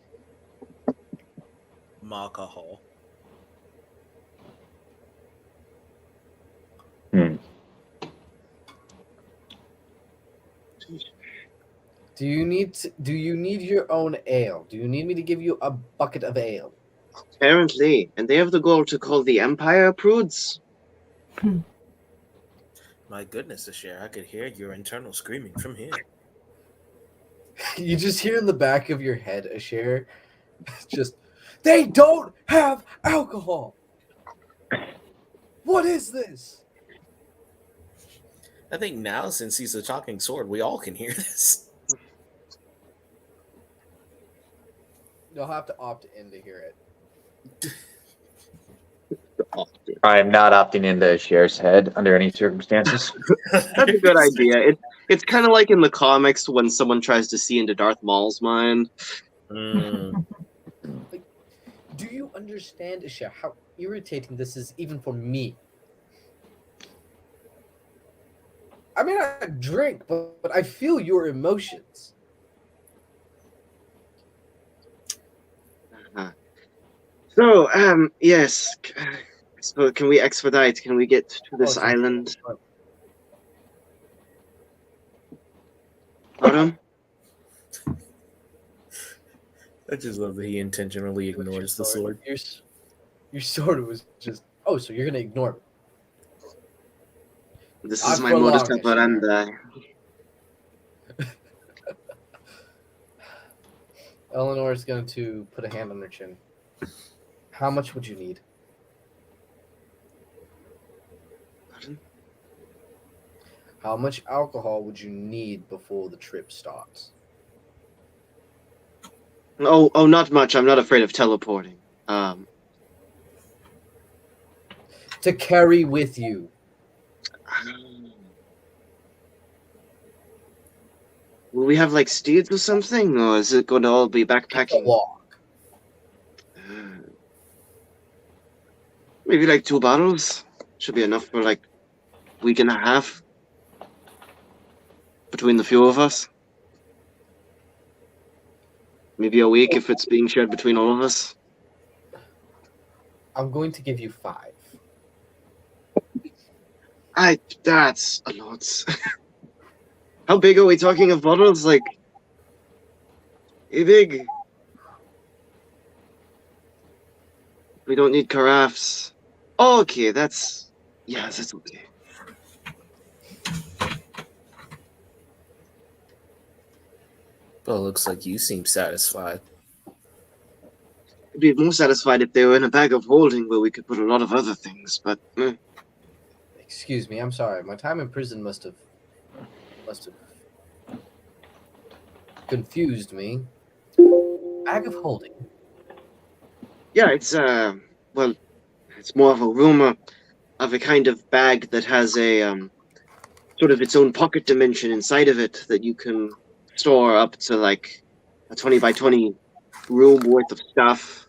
Alcohol. Do you need your own ale? Do you need me to give you a bucket of ale? Apparently, and they have the goal to call the Empire Prudes. My goodness, Asher, I could hear your internal screaming from here. You just hear in the back of your head, Asher, just, they don't have alcohol. What is this? I think now, since he's a talking sword, we all can hear this. You'll have to opt in to hear it. I am not opting into Cher's head under any circumstances. That's a good idea. It's kind of like in the comics when someone tries to see into Darth Maul's mind. Mm. Do you understand, Asher, how irritating this is even for me? I mean, I drink, but I feel your emotions. So, yes. So, can we expedite? Can we get to this island? Autumn? I just love that he intentionally ignores the sword. Your sword was just, oh, so you're going to ignore me. This Not is my for modus long, operandi. Eleanor is going to put a hand on her chin. How much would you need? Pardon? How much alcohol would you need before the trip starts? Oh, not much. I'm not afraid of teleporting. To carry with you. Will we have like steeds or something, or is it going to all be A backpacking? walk. Maybe like 2 bottles should be enough for like a week and a half between the few of us. Maybe a week if it's being shared between all of us. I'm going to give you 5. That's a lot. How big are we talking of bottles? Like, big? We don't need carafes. Oh, okay, that's okay. Well, it looks like you seem satisfied. I'd be more satisfied if they were in a bag of holding where we could put a lot of other things, but Excuse me, I'm sorry. My time in prison must have confused me. Bag of holding. yeah, it's well, it's more of a rumor of a kind of bag that has a sort of its own pocket dimension inside of it that you can store up to like a 20 by 20 room worth of stuff.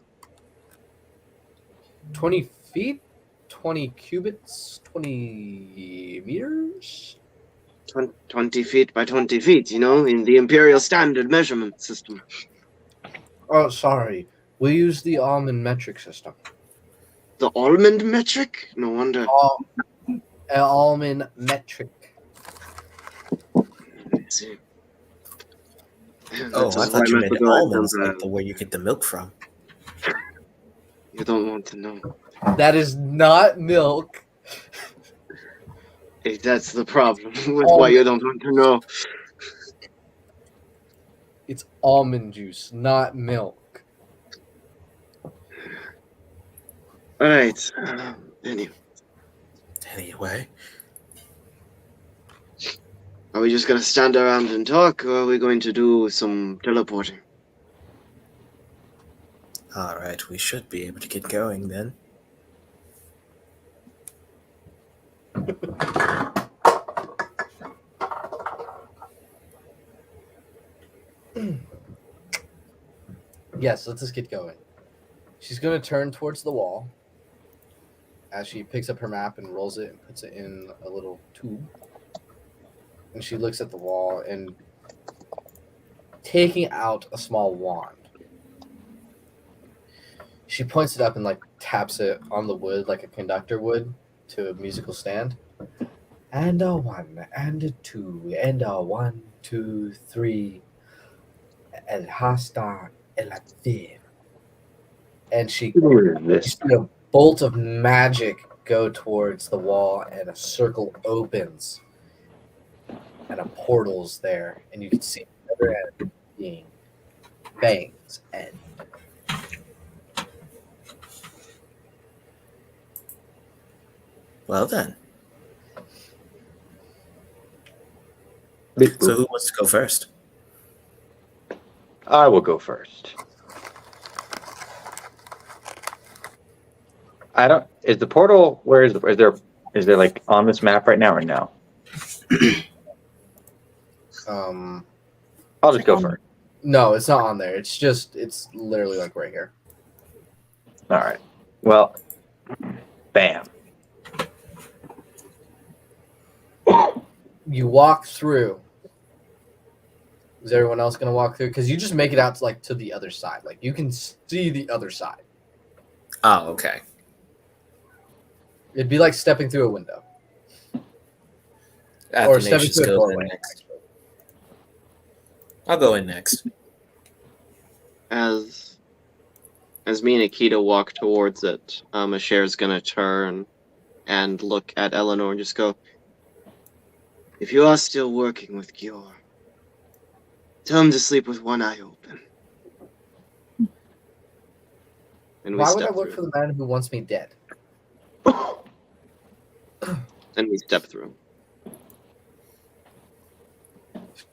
20 feet? 20 cubits? 20 meters? 20 feet by 20 feet, you know, in the imperial standard measurement system. Oh, sorry. We use the almond metric system. The almond metric? No wonder. Almond metric. Let's see. Oh, That's I just thought why you I meant forgot almonds, them, like the where you get the milk from. You don't want to know. That is not milk. Hey, that's the problem with why you don't want to know. It's almond juice, not milk. Alright. Anyway, Are we just going to stand around and talk, or are we going to do some teleporting? all right, we should be able to get going then. Yes, let's just get going. She's going to turn towards the wall as she picks up her map and rolls it and puts it in a little tube. And she looks at the wall and taking out a small wand. She points it up and like taps it on the wood like a conductor would to a musical stand. And a 1, and a 2, and a 1, 2, 3. El hasta el active. And she Who is this? see a bolt of magic go towards the wall, and a circle opens, and a portal's there, and you can see the other end being Bang's end. Well then, so who wants to go first? I will go first. I don't. Is the portal? Where is the? Is there like on this map right now or no? I'll just go first. No, it's not on there. It's literally like right here. All right. Well, bam. You walk through. Is everyone else gonna walk through? Because you just make it out to the other side. Like you can see the other side. Oh, okay. It'd be like stepping through a window. Or stepping Athanasius through a goes in doorway. next. I'll go in next. As me and Akita walk towards it, Asher's gonna turn and look at Eleanor and just go, "If you are still working with Gior, tell him to sleep with one eye open." And we Why would I step work through. for the man who wants me dead? And we step through.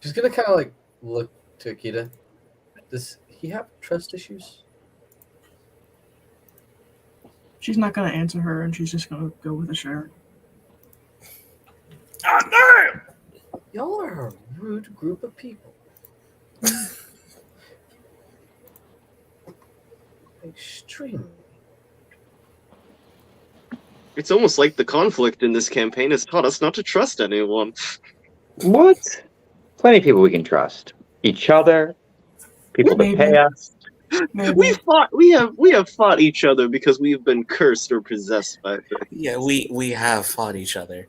She's gonna kind of like look to Akita. Does he have trust issues? She's not gonna answer her, and she's just gonna go with a share. Y'all are a rude group of people. Extremely. It's almost like the conflict in this campaign has taught us not to trust anyone. What? Plenty of people we can trust. Each other. People that Maybe. pay us. Maybe. We have fought each other because we've been cursed or possessed by her. Yeah, we have fought each other.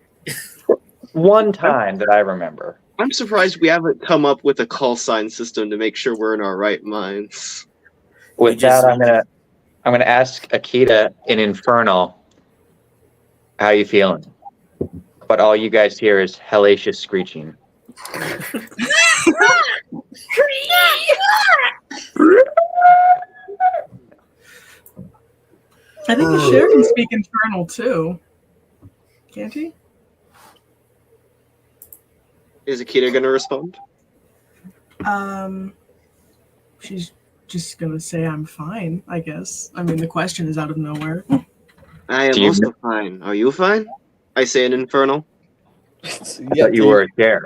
One time that I remember. I'm surprised we haven't come up with a call sign system to make sure we're in our right minds. With that, I'm gonna ask Akita in Infernal, how you feeling? But all you guys hear is hellacious screeching. I think Ashir can speak Infernal too. Can't he? Is Akita going to respond? She's just gonna say I'm fine, I guess. I mean, the question is out of nowhere. I am Do you- also fine. Are you fine? I say in Infernal. I thought you were a chair.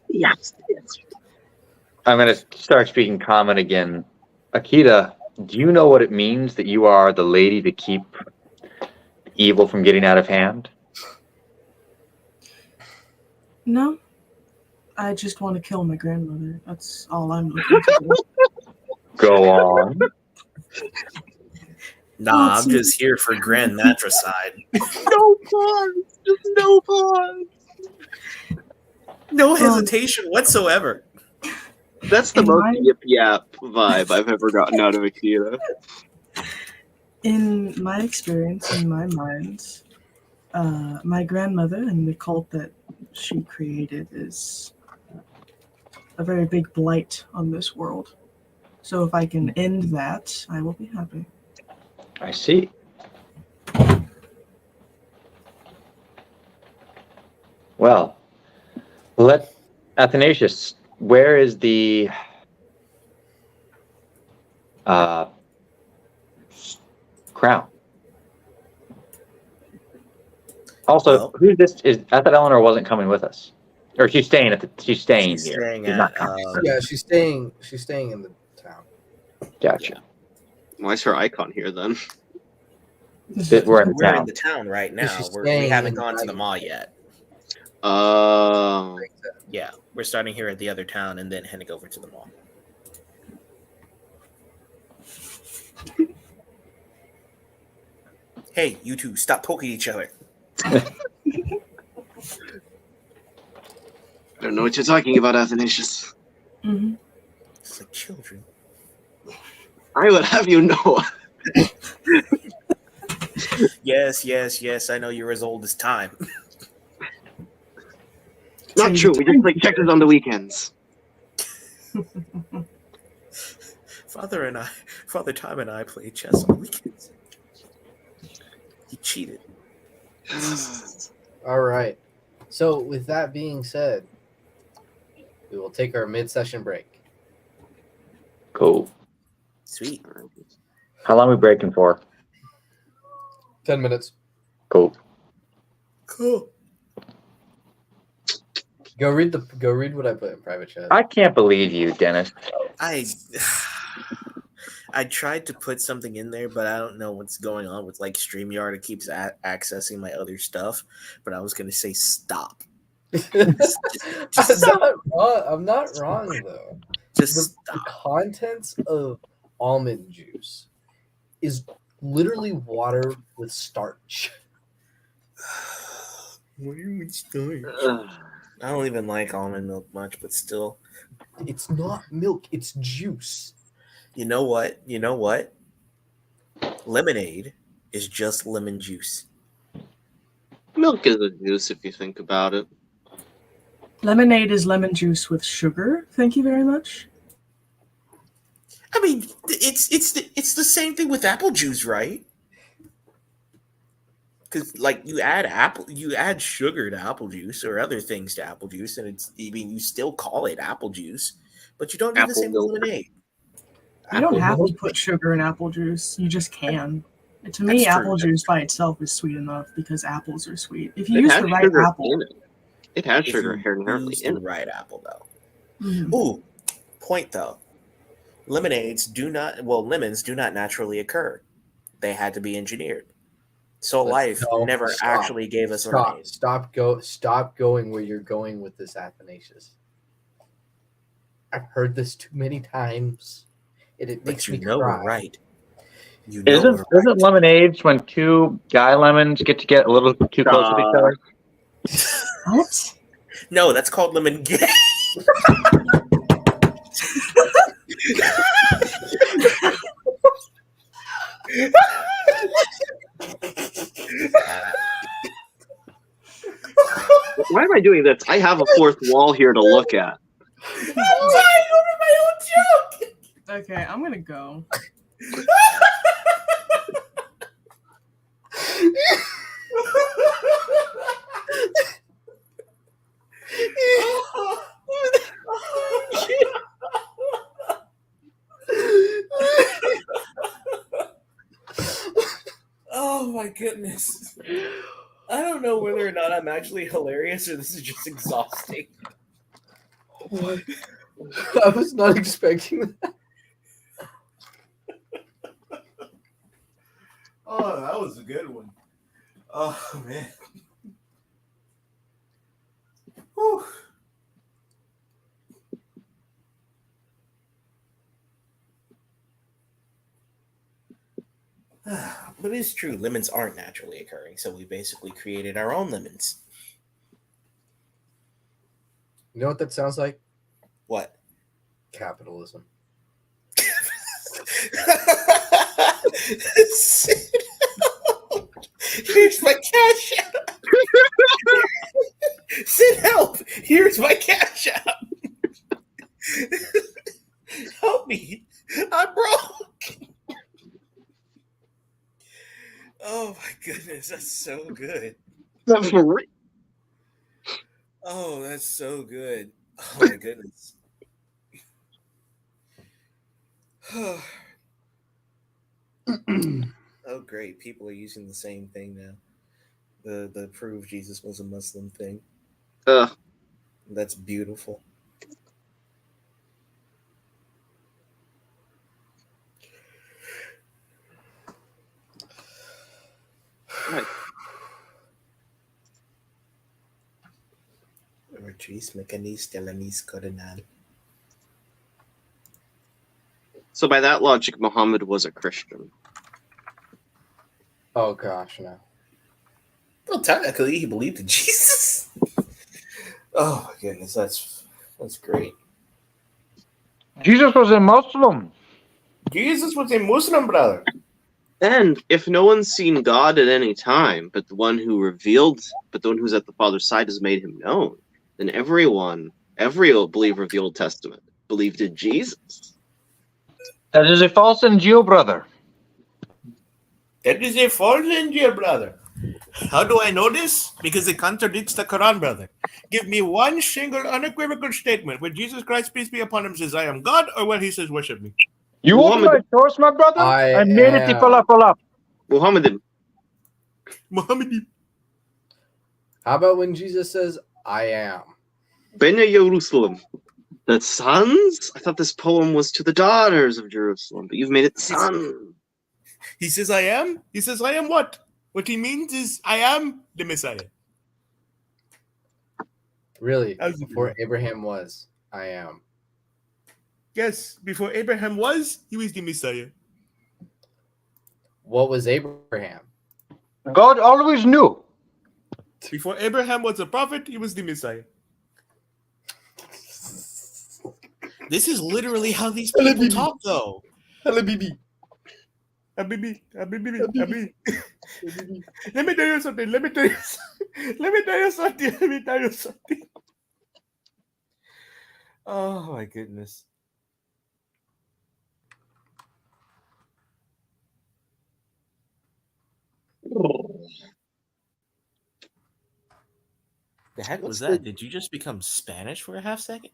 Yes. I'm gonna start speaking common again. Akita, do you know what it means that you are the lady to keep evil from getting out of hand? No, I just want to kill my grandmother. That's all I'm looking to do. Go on. Nah, I'm just here for Grand Matricide. No pause. Just no pause. No hesitation whatsoever. That's the In most my- yip yap vibe I've ever gotten out of Akita. In my experience, in my mind, my grandmother and the cult that she created is a very big blight on this world. So if I can end that, I will be happy. I see. Well, let Athanasius, where is the crown? Also, Well- who's this? I thought Eleanor wasn't coming with us, or she's staying She's here. staying She's not at, coming. Yeah, she's staying. She's staying in the town. Gotcha. Why is her icon here then? We're in the We're in town. the town right now. She's We staying haven't in gone to the Dragon mall Town. yet. Uh, Yeah, we're starting here at the other town and then heading over to the mall. Hey, you two, stop poking each other. I don't know what you're talking about, Athanasius. Hmm. It's like children. I would have you know. Yes, I know you're as old as time. Not true. We just play checkers on the weekends. Father Time and I played chess on the weekends. He cheated. All right. So with that being said, we will take our mid-session break. Cool. Sweet. How long are we breaking for? 10 minutes. Cool. Cool. Go read what I put in private chat. I can't believe you, Dennis. I tried to put something in there, but I don't know what's going on with like StreamYard. It keeps accessing my other stuff, but I was gonna say stop. I'm not wrong. I'm not wrong though. Just The stop. contents of almond juice is literally water with starch. Where are we starting? Ugh. I don't even like almond milk much, but still. It's not milk, it's juice. You know what? Lemonade is just lemon juice. Milk is a juice if you think about it. Lemonade is lemon juice with sugar. Thank you very much. I mean, it's the same thing with apple juice, right? Because like you add sugar to apple juice or other things to apple juice, and you still call it apple juice, but you don't do the Apple same milk. with lemonade. You don't have to milk. put sugar in apple juice. You just can. To me, That's true. apple juice by itself is sweet enough because apples are sweet. If you It use has the right sugar apple, in it. It has If sugar you inherently use in the it. right apple, though. Mhm. Ooh, point though. Lemons do not naturally occur. They had to be engineered. So life No, never stop. actually gave us lemonade. Stop going where you're going with this, Athanasius. I've heard this too many times. It But makes you me know cry. we're right. You know Isn't we're right. isn't lemonades when two guy lemons get a little too close with each other? What? No, that's called lemon gay. Why am I doing this? I have a fourth wall here to look at. I'm trying over my own joke. Okay, I'm gonna go. Oh my goodness. I don't know whether or not I'm actually hilarious or this is just exhausting. What? I was not expecting that. Oh, that was a good one. Oh man. Whew. But it's true, lemons aren't naturally occurring, so we basically created our own lemons. You know what that sounds like? What? Capitalism. Here's my cash app. Sid, help! Here's my cash app. Help me! I'm broke. Oh my goodness, that's so good. Oh, that's so good. Oh my goodness. Oh great, people are using the same thing now. The prove Jesus was a Muslim thing. That's beautiful. Regis Mecanis Delanis Cardinal. So by that logic, Muhammad was a Christian. Oh gosh, no. Well, technically, he believed in Jesus. Oh my goodness, that's great. Jesus was a Muslim. Jesus was a Muslim, brother. And if no one's seen God at any time, but the one who's at the Father's side has made him known, then every believer of the Old Testament believed in Jesus. That is a false NGO, brother. That is a false NGO, brother. How do I know this? Because it contradicts the Quran, brother. Give me one single unequivocal statement where Jesus Christ, peace be upon him, says, I am God, or when he says, worship me. You want my choice, my brother? I made it to Muhammadan. Muhammad. How about when Jesus says, I am? Bena Jerusalem. The sons? I thought this poem was to the daughters of Jerusalem, but you've made it the son. He says, I am? He says, I am what? What he means is, I am the Messiah. Really? How's it Before doing? Abraham was, I am. Yes, before Abraham was, he was the Messiah. What was Abraham? God always knew. Before Abraham was a prophet, he was the Messiah. This is literally how these people talk, though. Hello, Bibi. Habibi. Let me tell you something. Oh my goodness. The heck was that? Did you just become Spanish for a half second?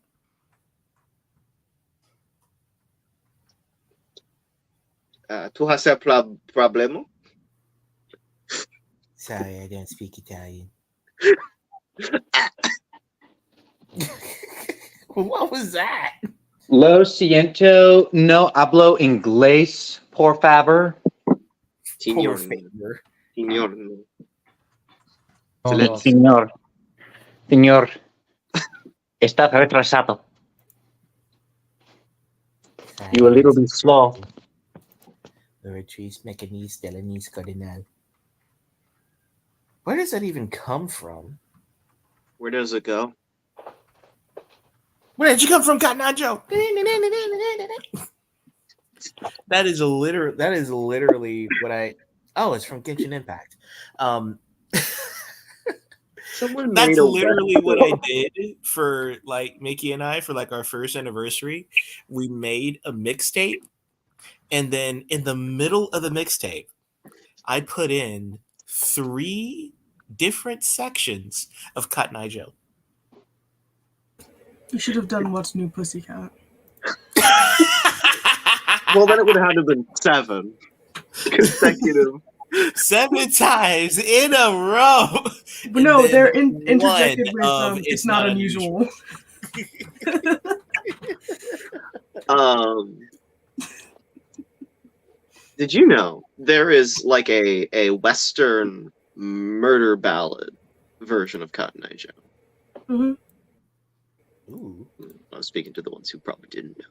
Tu has a problema? Sorry, I don't speak Italian. What was that? Lo siento, no hablo inglés, por favor. Señor. Favor. Señor. Oh, Señor, estás retrasado. You a little bit slow. Lowercase Mechanis Delanis Cardinal. Where does that even come from? Where does it go? Where did you come from, Cotton Eye Joe? That is literally what I. Oh, it's from Genshin Impact. Someone That's made a literally what I did for like Mickey and I for like our first anniversary. We made a mixtape, and then in the middle of the mixtape, I put in 3 different sections of Cotton Eye Joe. You should have done What's New Pussycat. Well, then it would have had to have been 7 consecutive. 7 times in a row. But no, And they're then interjected with one of it's not unusual. Did you know there is like a Western murder ballad version of Cotton Eye Joe? Mhm. Ooh. I was speaking to the ones who probably didn't know.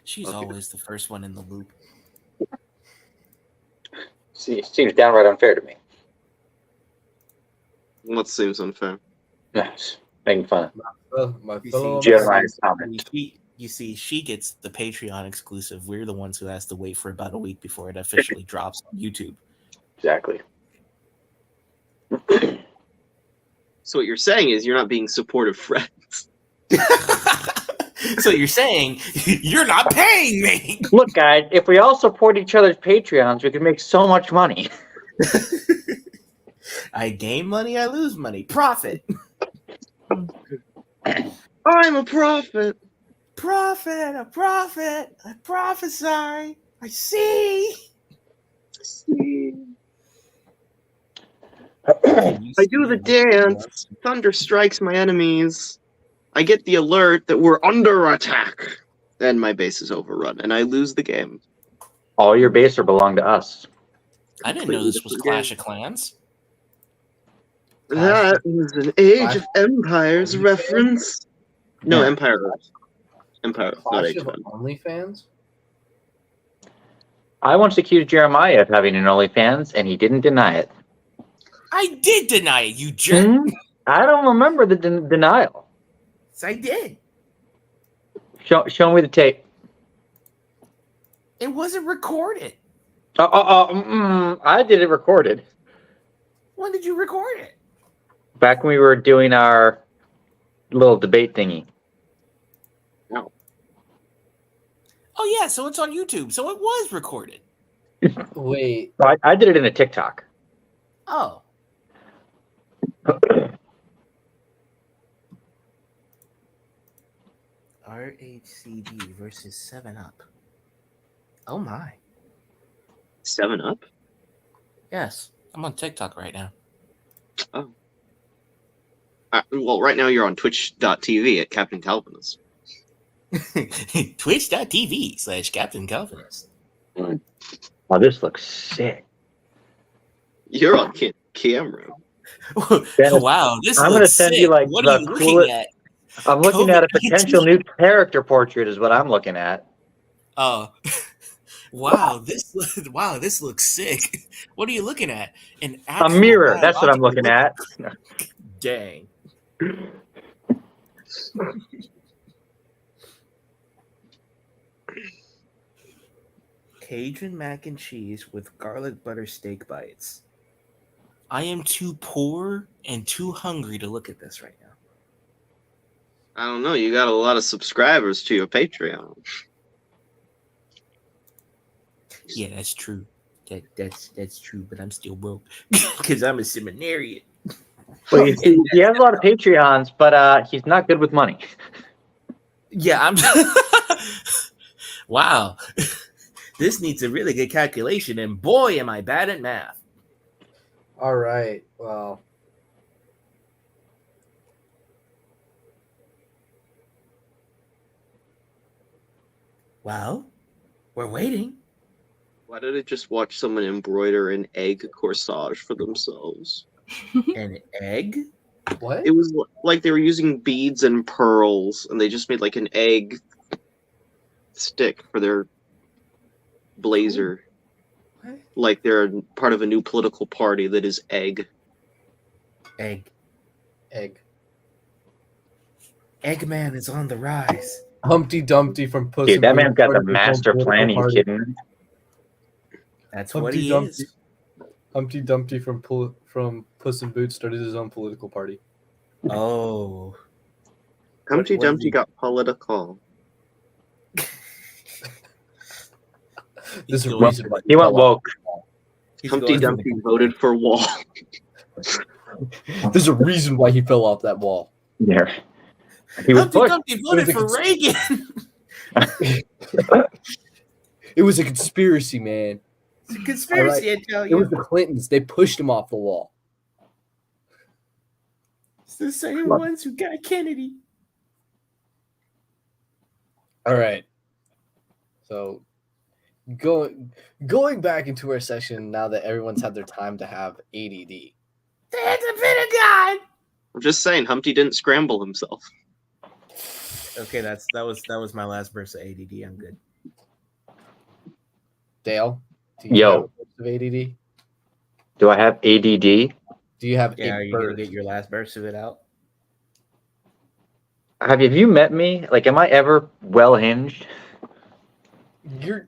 She's Okay. always the first one in the loop. Seems downright unfair to me. What seems unfair? Yes, making fun of My You fellow see, Jeremiah's comment. You see, she gets the Patreon exclusive. We're the ones who has to wait for about a week before it officially drops on YouTube. Exactly. So what you're saying is you're not being supportive friends. So you're saying you're not paying me? Look, guys, if we all support each other's Patreons, we can make so much money. I gain money, I lose money. Profit. I'm a prophet. Profit, a profit, I prophesy. I see. I do the dance. Thunder strikes my enemies. I get the alert that we're under attack. Then my base is overrun, and I lose the game. All your base belong to us. I didn't know this was Clash of Clans. That is an Age of Empires reference. No, Empire, not Clash Age of of Empires. OnlyFans? I once accused Jeremiah of having an OnlyFans, and he didn't deny it. I did deny it, you jerk. Hmm? I don't remember the denial. Yes, I did. Show me the tape. It wasn't recorded. I did it recorded. When did you record it? Back when we were doing our little debate thingy. Oh yeah, so it's on YouTube. So it was recorded. Wait, I did it in a TikTok. Oh. RHCD versus 7-Up. Oh my. 7-Up? Yes, I'm on TikTok right now. Well, right now you're on twitch.tv at Captain Calvinist. Twitch.tv/Captain Calvinist. Oh, this looks sick. You're on camera. Wow, this I'm looks gonna send sick. you, like, What the are you looking coolest- at? I'm looking at a COVID-19. potential new character portrait is what I'm looking at. Oh, wow! This looks sick. What are you looking at? An A actual mirror. That's what I'm looking biological- at. Dang. Cajun mac and cheese with garlic butter steak bites. I am too poor and too hungry to look at this right now. I don't know. You got a lot of subscribers to your Patreon. Yeah, that's true. That's true, but I'm still broke because I'm a seminarian. Well, he has a lot of Patreons, but he's not good with money. Yeah, I'm. Wow, this needs a really good calculation, and boy, am I bad at math. all right. Well, Well, we're waiting. Why did I just watch someone embroider an egg corsage for themselves? An egg? what? It was like they were using beads and pearls, and they just made like an egg stick for their blazer. What? Like they're part of a new political party that is egg. Egg. Egg. Eggman is on the rise. Humpty Dumpty from Puss Dude, in that Boots man's got the started his own master political plan. Are you party. kidding me? That's what Humpty he Dumpty. is. Humpty Dumpty from Puss in Boots started his own political party. Oh. Humpty what is Dumpty he? got political. There's a going reason for- why He went fell off. woke. He's Humpty going for Dumpty the- voted for Wall. There's a reason why he fell off that wall. Yeah. He was Humpty pushed. Dumpty voted a for Reagan. It was a conspiracy, man. It's a conspiracy, I tell It was you. the Clintons. They pushed him off the wall. It's the same ones who got Kennedy. All right. So going back into our session now that everyone's had their time to have ADD. That's a Pentagon. I'm just saying, Humpty didn't scramble himself. Okay, that was my last burst of ADD. I'm good. Dale, do Yo. have a burst of ADD? Do I have ADD? Do you have Yeah, a are you gonna burst? get your last burst of it out? Have you met me? Like, am I ever well hinged? Do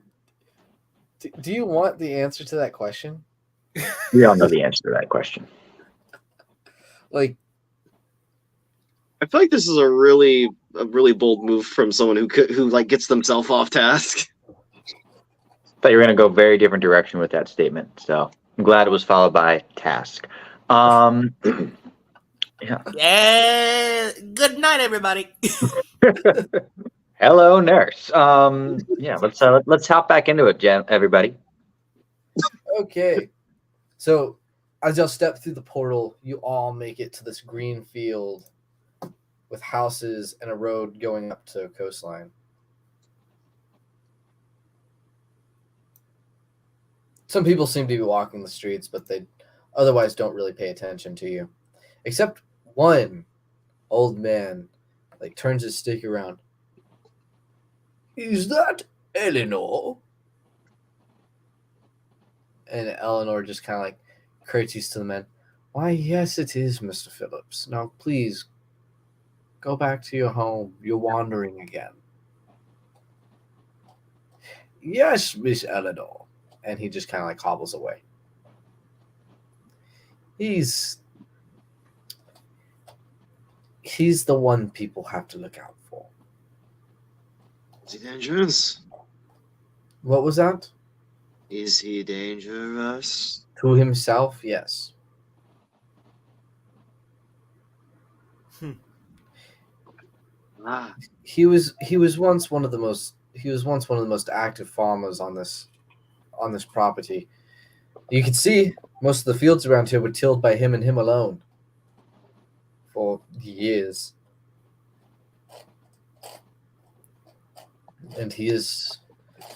you want the answer to that question? We all know the answer to that question. Like, I feel like this is a really bold move from someone who like gets themselves off task. Thought you were gonna go very different direction with that statement. So I'm glad it was followed by task. Yeah. Yeah. Good night, everybody. Hello, nurse. Yeah. Let's hop back into it, everybody. okay. So as y'all step through the portal, you all make it to this green field with houses and a road going up to a coastline. Some people seem to be walking the streets, but they otherwise don't really pay attention to you. Except one old man, like, turns his stick around. Is that Eleanor? And Eleanor just kind of like curtsies to the man. Why, yes, it is, Mr. Phillips. Now, please, go back to your home. You're wandering again. Yes, Miss Eleanor. And he just kind of like hobbles away. He's the one people have to look out for. Is he dangerous? What was that? Is he dangerous? To himself, yes. Ah, He was once one of the most active farmers on this property. You can see most of the fields around here were tilled by him and him alone for years. And he is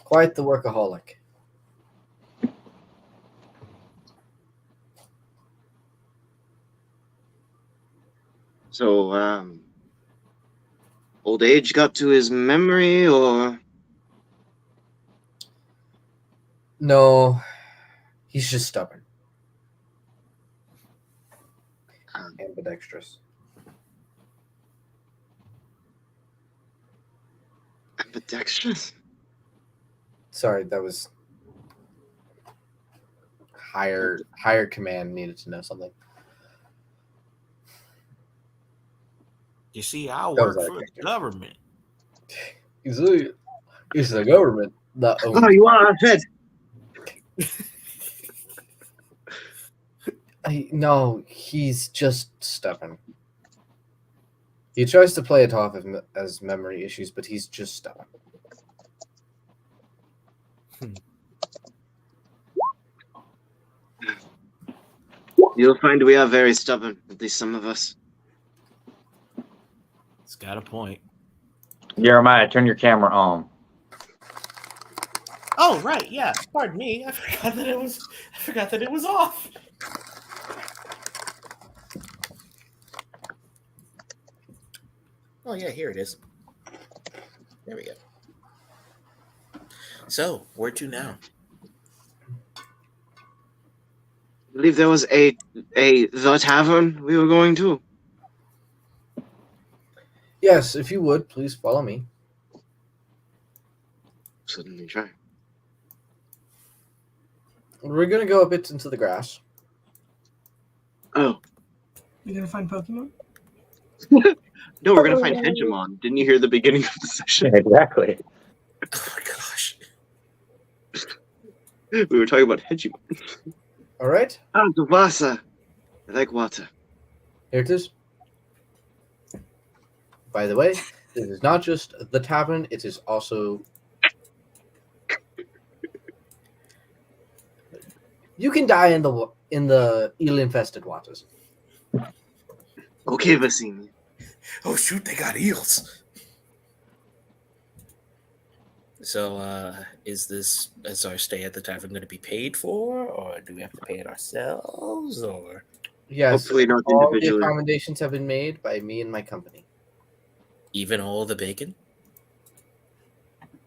quite the workaholic. so old age got to his memory, or No, he's just stubborn. Ambidextrous. ambidextrous? Sorry, that was higher command needed to know something. You see, I was work our for the character. government. He's the government. Oh, you are dead. No, he's just stubborn. He tries to play it off as memory issues, but he's just stubborn. You'll find we are very stubborn, at least some of us. It's got a point. Jeremiah, turn your camera on. Oh, right, yeah. Pardon me. I forgot that it was off. Oh yeah, here it is. There we go. So, where to now? I believe there was a the tavern we were going to. Yes, if you would, please follow me. Certainly try. We're gonna go a bit into the grass. Oh You gonna find Pokemon? no, we're gonna find Hegemon. Didn't you hear the beginning of the session? Exactly. Oh my gosh. We were talking about Hegemon. All right, Ah, the water. I like water. here it is. By the way, it is not just the tavern; it is also. You can die in the eel-infested waters. Okay, Vasini. Oh shoot, they got eels. So, is our stay at the tavern going to be paid for, or do we have to pay it ourselves, or? Yes, Hopefully not all the individually. accommodations have been made by me and my company. Even all the bacon?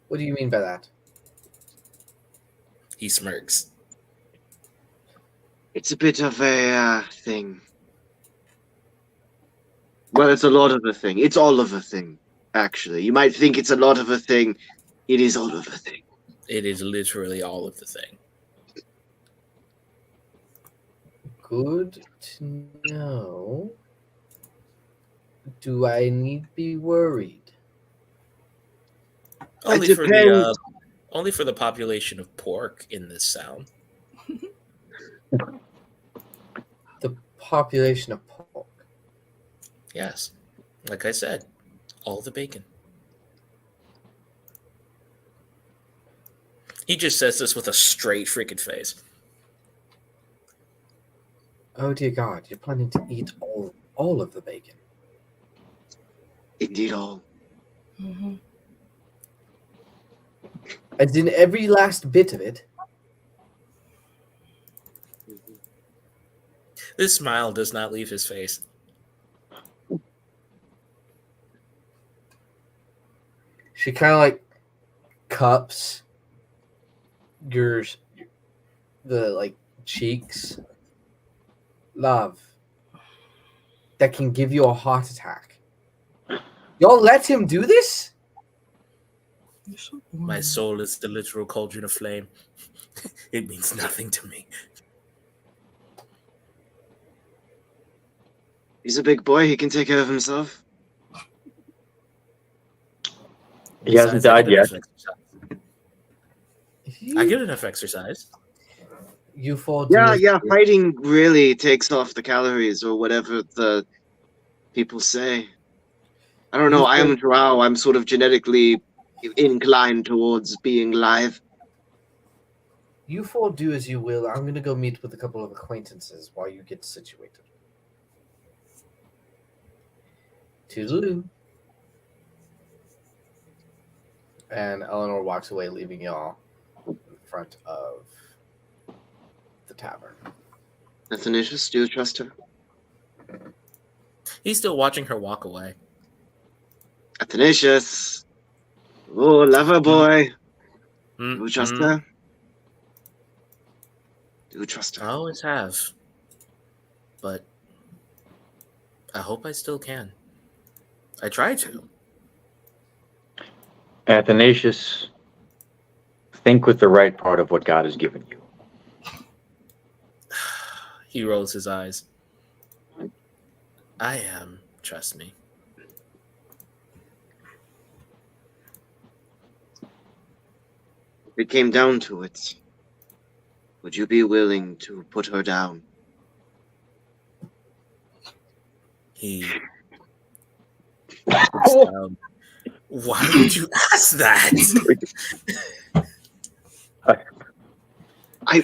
What do you mean by that? He smirks. It's a bit of a thing. Well, it's a lot of a thing. It's all of a thing, actually. You might think it's a lot of a thing. It is all of a thing. It is literally all of the thing. Good to know. Do I need to be worried? Only for depends. only for the population of pork in this sound. The population of pork. Yes, like I said, all the bacon. He just says this with a straight freaking face. Oh dear God, you're planning to eat all of the bacon. Indeed, all. Mm-hmm. As in every last bit of it. This smile does not leave his face. She kind of like cups the like cheeks. Love. That can give you a heart attack. Y'all let him do this? You're so My boring. soul is the literal cauldron of flame. It means nothing to me. He's a big boy. He can take care of himself. He hasn't Besides, I died get yet. enough exercise. I get enough exercise. You four Yeah. Fighting really takes off the calories or whatever the people say. I don't know. I am Drow. I'm sort of genetically inclined towards being live. You four do as you will. I'm gonna go meet with a couple of acquaintances while you get situated. Toodaloo. And Eleanor walks away, leaving y'all in front of the tavern. Athanasius, do you trust her? He's still watching her walk away. Athanasius. Oh, lover boy. Do Mm, you trust mm. her? Do you trust I her? always have. But I hope I still can. I try to. Athanasius, think with the right part of what God has given you. He rolls his eyes. I am, trust me. If it came down to it, would you be willing to put her down? He. Why would you ask that?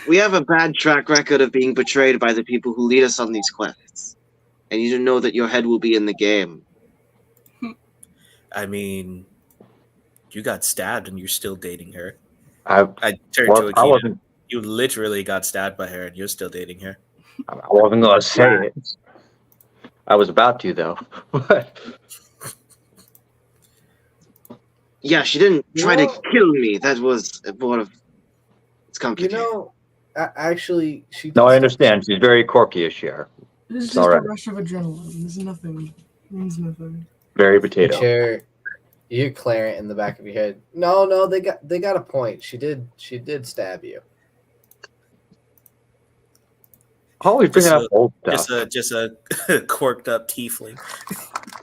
We have a bad track record of being betrayed by the people who lead us on these quests. And you know that your head will be in the game. I mean, you got stabbed and you're still dating her. I turned to Akina. wasn't. You literally got stabbed by her and you're still dating her. I wasn't going to say it. I was about to, though. Yeah, she didn't try Well- to kill me. That was more of. It's You complicated. know, actually, she. No, did I stop- understand. She's very quirky, as Cher. This is It's just alright. a rush of adrenaline. There's nothing. Means nothing. Very potato. Chair, you hear Clarence in the back of your head. No, they got a point. She did stab you. Always bringing Just up old stuff. just a quirked up tiefling.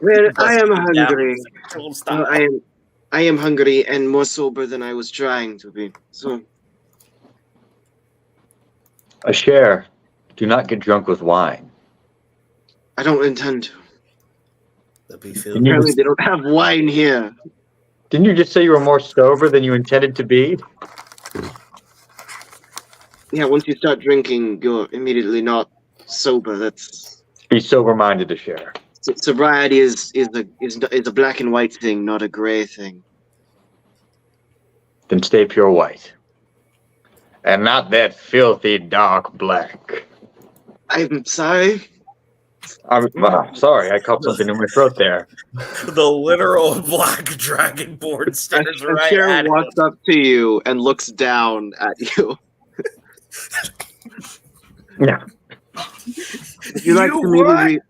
Well, I am Busting down hungry. sexual style. I am hungry and more sober than I was trying to be. So A Cher, do not get drunk with wine. I don't intend to. That'd be filled. Didn't you, Apparently, they don't have wine here. didn't you just say you were more sober than you intended to be? Yeah, once you start drinking, you're immediately not sober. That's Be sober-minded, a Cher. sobriety is a black and white thing, not a gray thing. Then stay pure white. And not that filthy dark black. I'm sorry. I'm sorry, I caught something in my throat there. The literal black dragonborn stares right Cher at him. walks up to you and looks down at you. Yeah. Would you like You to maybe what?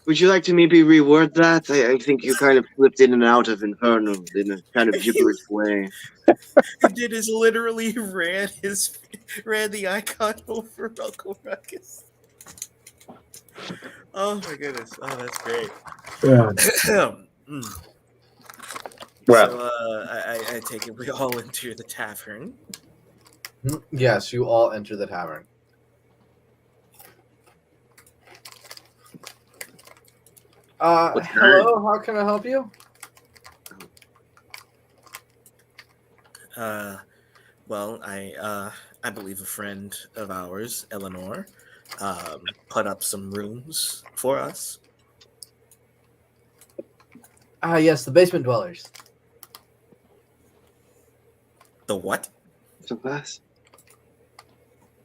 would you like to maybe reword that? I think you kind of slipped in and out of Inferno in a kind of gibberish way. He did is literally ran the icon over Uncle Ruckus. Oh my goodness! Oh, that's great. Mm. Well, So I take it we all enter the tavern. Yes, you all enter the tavern. What's Hello, how can I help you? Well, I believe a friend of ours, Eleanor, put up some rooms for us. Yes, the basement dwellers. The what? So that's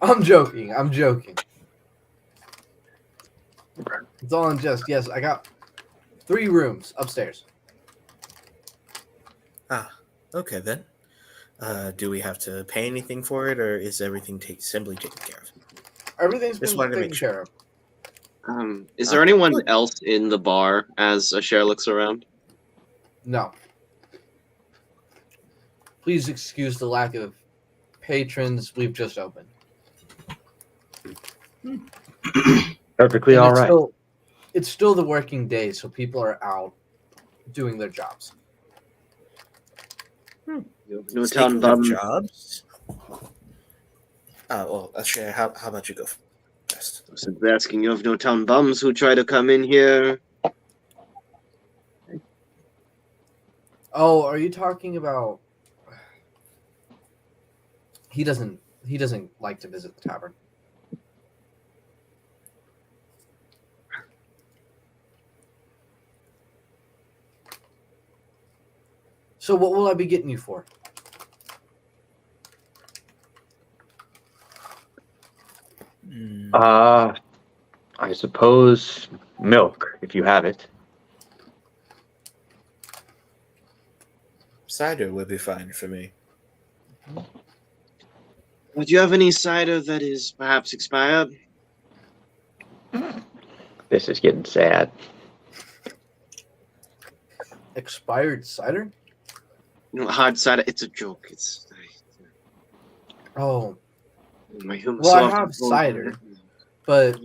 I'm joking. It's all in jest. Yes, I got 3 rooms upstairs. Okay then. Do we have to pay anything for it, or is everything simply taken care of? Everything's Just been wanted to taken make sure. care of. is there anyone else in the bar as Cher looks around? No. Please excuse the lack of patrons. We've just opened. perfectly And all right. It's still the working day, so people are out doing their jobs. No Speaking town of bum. jobs. Sure. How about you go first? Since they're asking you of no town bums who try to come in here. Oh, are you talking about? He doesn't like to visit the tavern. So what will I be getting you for? I suppose milk, if you have it. Cider would be fine for me. Would you have any cider that is perhaps expired? This is getting sad. Expired cider? You know, hard cider. It's a joke. It's Oh, my human. Well, I have cider. but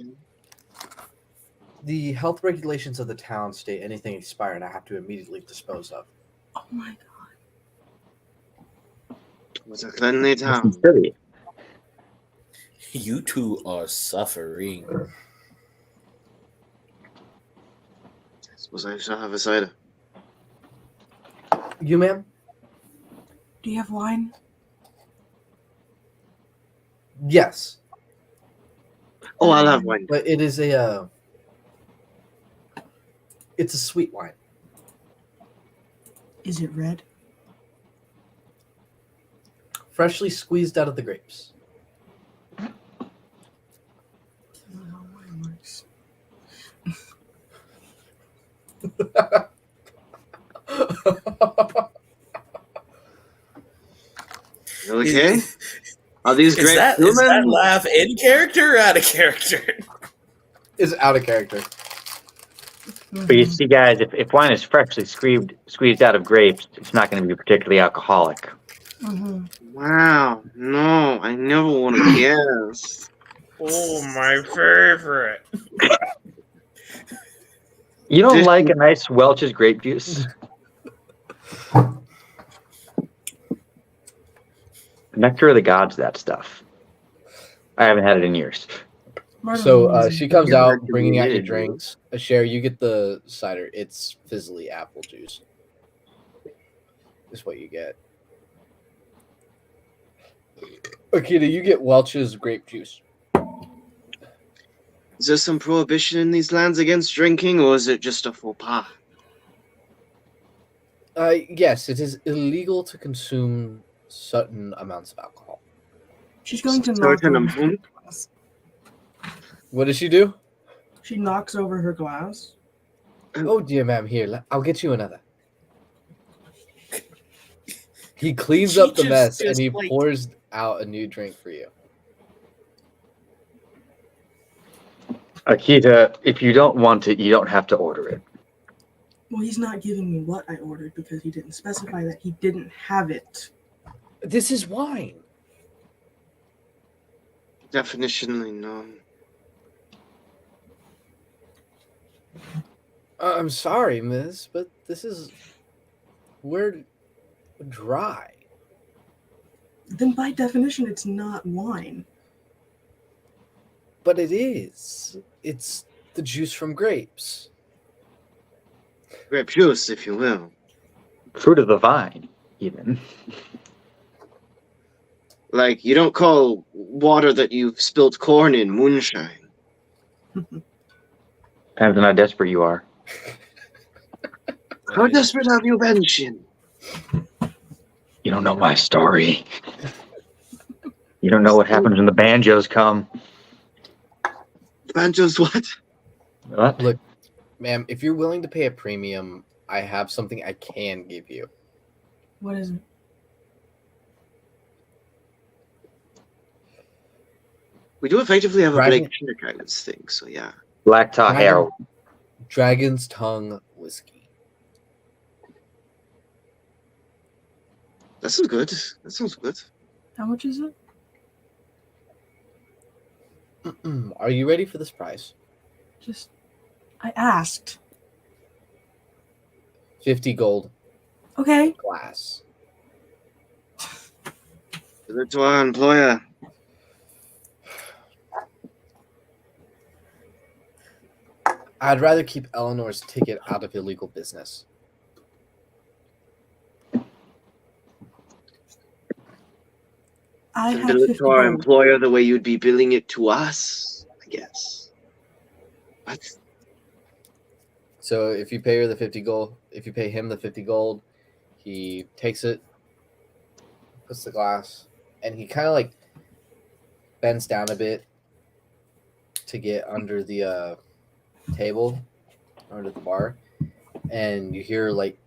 the health regulations of the town state anything expired, I have to immediately dispose of. Oh my god. It's a cleanly town. Listen, silly. You two are suffering. I suppose I shall have a cider. You, ma'am? Do you have wine? Yes, Oh, I'll have wine. but it is it's a sweet wine. Is it red? Freshly squeezed out of the grapes. That's not how wine works. Okay. Are these Is great that human? laugh in character or out of character? Is out of character. But you see, guys, if wine is freshly squeezed out of grapes, it's not going to be particularly alcoholic. Mhm. Wow. No, I never would have guessed. Oh, my favorite. You don't This- like a nice Welch's grape juice? Nectar of the gods, that stuff. I haven't had it in years. So she comes Yeah, out that's bringing out your weird. drinks. Cher, you get the cider. It's fizzly apple juice. Is what you get. Akita, you get Welch's grape juice. Is there some prohibition in these lands against drinking, or is it just a faux pas? Yes, it is illegal to consume certain amounts of alcohol. She's going to knock Certain over her amount? glass. What does she do? She knocks over her glass. Oh, dear ma'am, here, I'll get you another. He cleans She up the just mess is and he like- pours out a new drink for you. Akita, if you don't want it, you don't have to order it. Well, he's not giving me what I ordered because he didn't specify that he didn't have it. This is wine. Definitionally no. I'm sorry, miss, but we're dry. Then by definition, it's not wine. But it is. It's the juice from grapes. Grape juice, if you will. Fruit of the vine, even. Like, you don't call water that you've spilled corn in moonshine. Depends on how desperate you are. How desperate have you been, Shin? You don't know my story. You don't know what happens when the banjos come. Banjo's what? What? Look, ma'am, if you're willing to pay a premium, I have something I can give you. What is it? We do effectively have a Dragon- Blake Chick, I would think, so yeah. Black tar Dragon- heroin. Dragon's Tongue whiskey. That sounds good. That sounds good. How much is it? Are you ready for this price? Just, I asked. 50 gold Okay. glass. Give it to our employer. I'd rather keep Eleanor's ticket out of illegal business. I And have bill it 50 to our gold. employer the way you'd be billing it to us, I guess. What? So if you pay her the 50 gold, if you pay him the 50 gold, he takes it, puts the glass, and he kind of like bends down a bit to get under the table, under the bar, and you hear like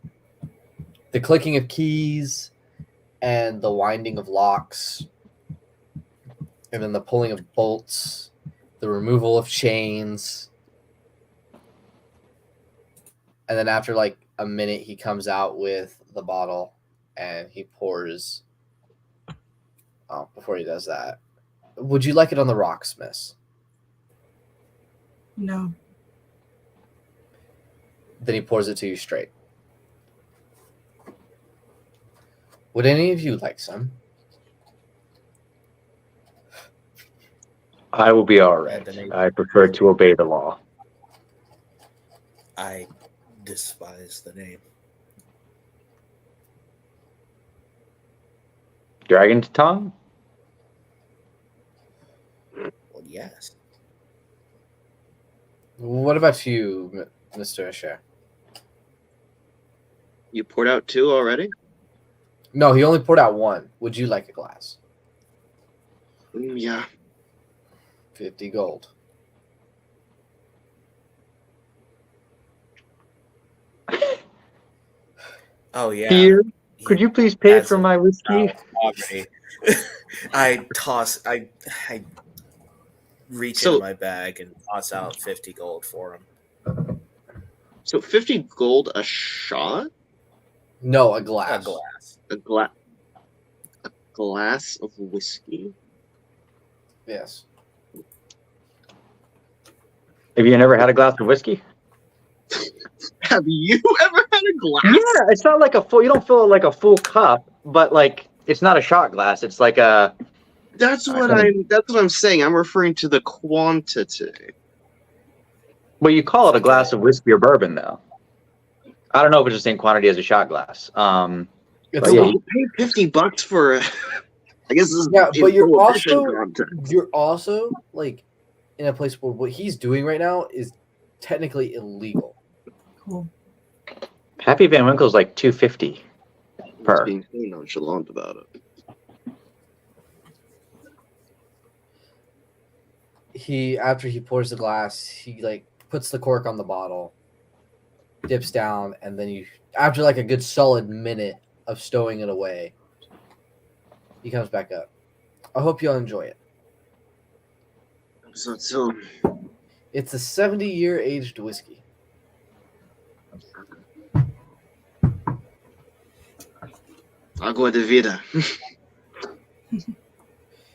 the clicking of keys and the winding of locks, and then the pulling of bolts, the removal of chains. And then after like a minute, he comes out with the bottle and he pours. Oh, before he does that, would you like it on the rocks, miss? No. Then he pours it to you straight. Would any of you like some? I will be all right. I prefer to obey the law. I despise the name. Dragon's tongue? Well, yes. What about you, Mr. Asher? You poured out 2 already? No, he only poured out one. Would you like a glass? Yeah. 50 gold. Oh yeah. Here Could you please pay as for a my whiskey? child of poverty. I reach So- into my bag and toss out 50 gold for him. So 50 gold a shot? No, a A glass. glass. A glass of whiskey? Yes. Have you never had a glass of whiskey? Have you ever had a glass? Yeah, it's not like a full. You don't fill it like a full cup, but like it's not a shot glass. It's like a. That's what I'm saying. I'm referring to the quantity. Well, you call it a glass of whiskey or bourbon, though. I don't know if it's the same quantity as a shot glass. It's But yeah, You pay $50 for I guess this is Yeah, but you're prohibition also content. you're also like in a place where what he's doing right now is technically illegal. Cool. Pappy Van Winkle's like $250 per. Being so nonchalant about it. After he pours the glass, he like puts the cork on the bottle, dips down, and then after like a good solid minute of stowing it away, he comes back up. I hope y'all enjoy it. So It's a 70-year aged whiskey. agua de vida.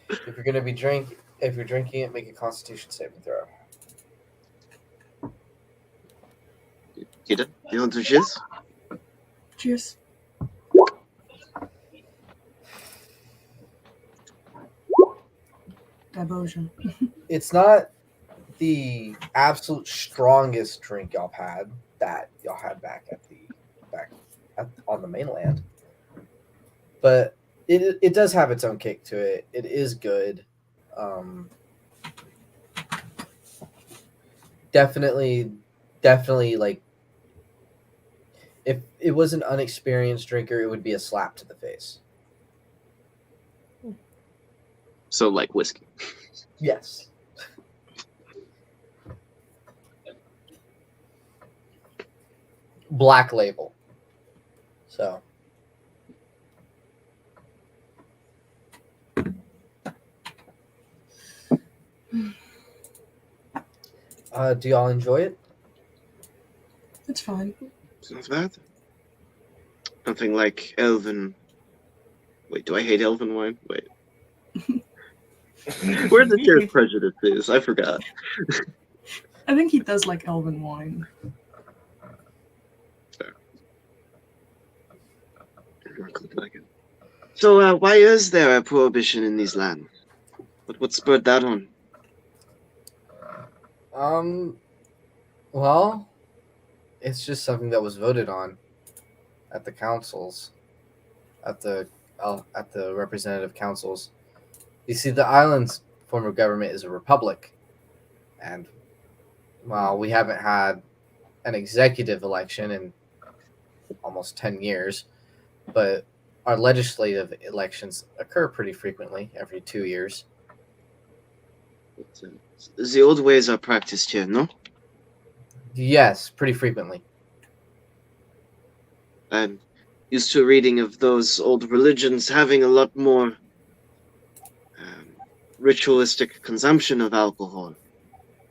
If you're drinking it, make a Constitution saving throw. Kida, you want to cheers? Cheers. Dibosion. It's not the absolute strongest drink y'all had back on the mainland, but it does have its own kick to it. It is good. Definitely like if it was an unexperienced drinker, it would be a slap to the face. So like whiskey. Yes. Black label. So. Do y'all enjoy it? It's fine. It's not bad. Nothing like elven. Wait, do I hate elven wine? Wait. Where the Cheers prejudice is? I forgot. I think he does like elven wine. So, why is there a prohibition in these lands? What spurred that on? Well, it's just something that was voted on at the councils, at the representative councils. You see, the island's form of government is a republic, and well, we haven't had an executive election in almost 10 years, but our legislative elections occur pretty frequently, every 2 years. The old ways are practiced here, no? Yes, pretty frequently. I'm used to reading of those old religions having a lot more ritualistic consumption of alcohol,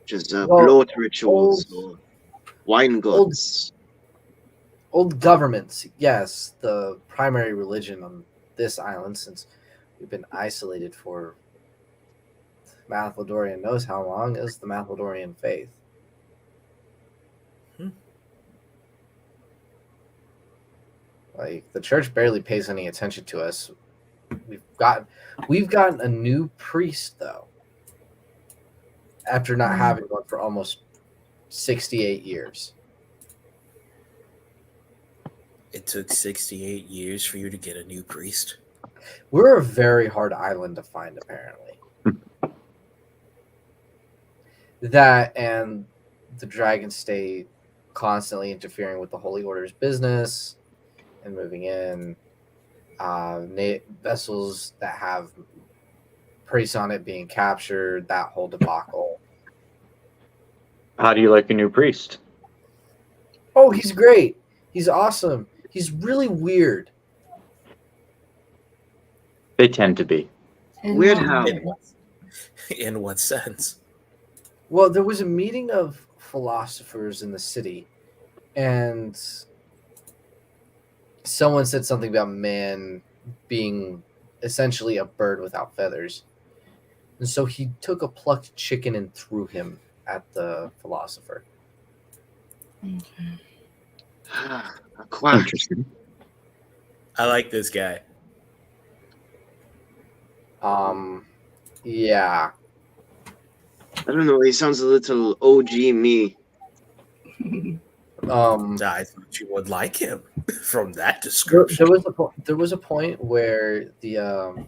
which is bloat rituals or wine gods. Old governments, yes, the primary religion on this island, since we've been isolated for Mathlodorian knows how long, is the Mathlodorian faith. Like, the church barely pays any attention to us. We've gotten a new priest, though, after not having one for almost 68 years. It took 68 years for you to get a new priest. We're a very hard island to find, apparently. That and the Dragon State constantly interfering with the Holy Order's business and moving in. Vessels that have priests on it being captured, that whole debacle. How do you like a new priest? Oh, he's great. He's awesome. He's really weird. They tend to be. Weird how. In what sense? Well, there was a meeting of philosophers in the city, and someone said something about man being essentially a bird without feathers. And so he took a plucked chicken and threw him at the philosopher. A quack. Interesting. I like this guy. Yeah. I don't know. He sounds a little OG me. I thought you would like him from that There, description. there was a point where the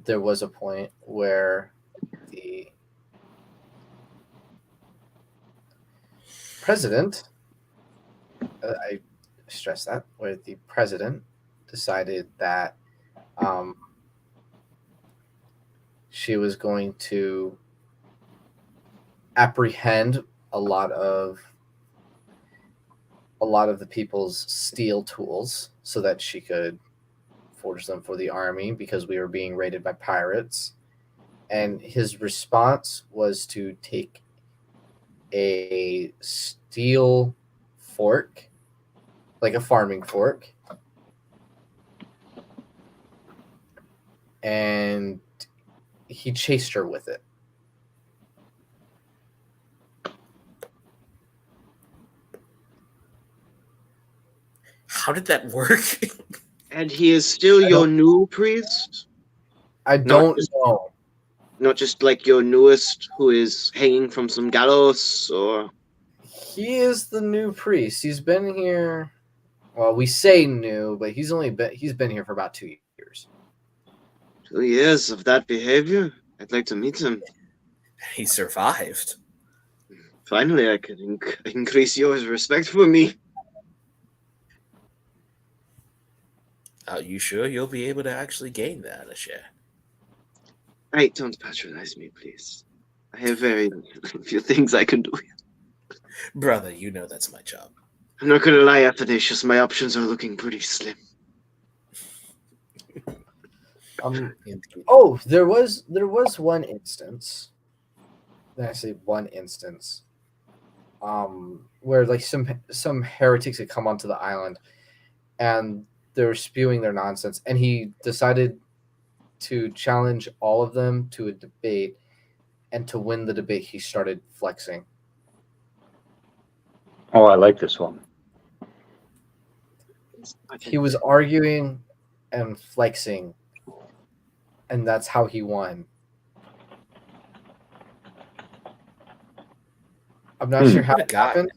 there was a point where the president, I stress that, where the president decided that she was going to apprehend a lot of the people's steel tools so that she could forge them for the army because we were being raided by pirates. And his response was to take a steel fork, like a farming fork, and he chased her with it. How did that work? And he is still your new priest? I Not don't just- know. Not just like your newest who is hanging from some gallows, or... He is the new priest. He's been here. Well, we say new, but he's been here for about 2 years. 2 years of that behavior? I'd like to meet him. He survived. Finally, I could increase your respect for me. Are you sure you'll be able to actually gain that, Asher? Hey, don't patronize me, please. I have very few things I can do. Brother, you know that's my job. I'm not gonna lie, Athanasius, my options are looking pretty slim. Oh, there was one instance. When I say one instance, where like some heretics had come onto the island, and they were spewing their nonsense, and he decided to challenge all of them to a debate, and to win the debate, he started flexing. Oh, I like this one. He was arguing and flexing, and that's how he won. I'm not sure how What a it guy. happened.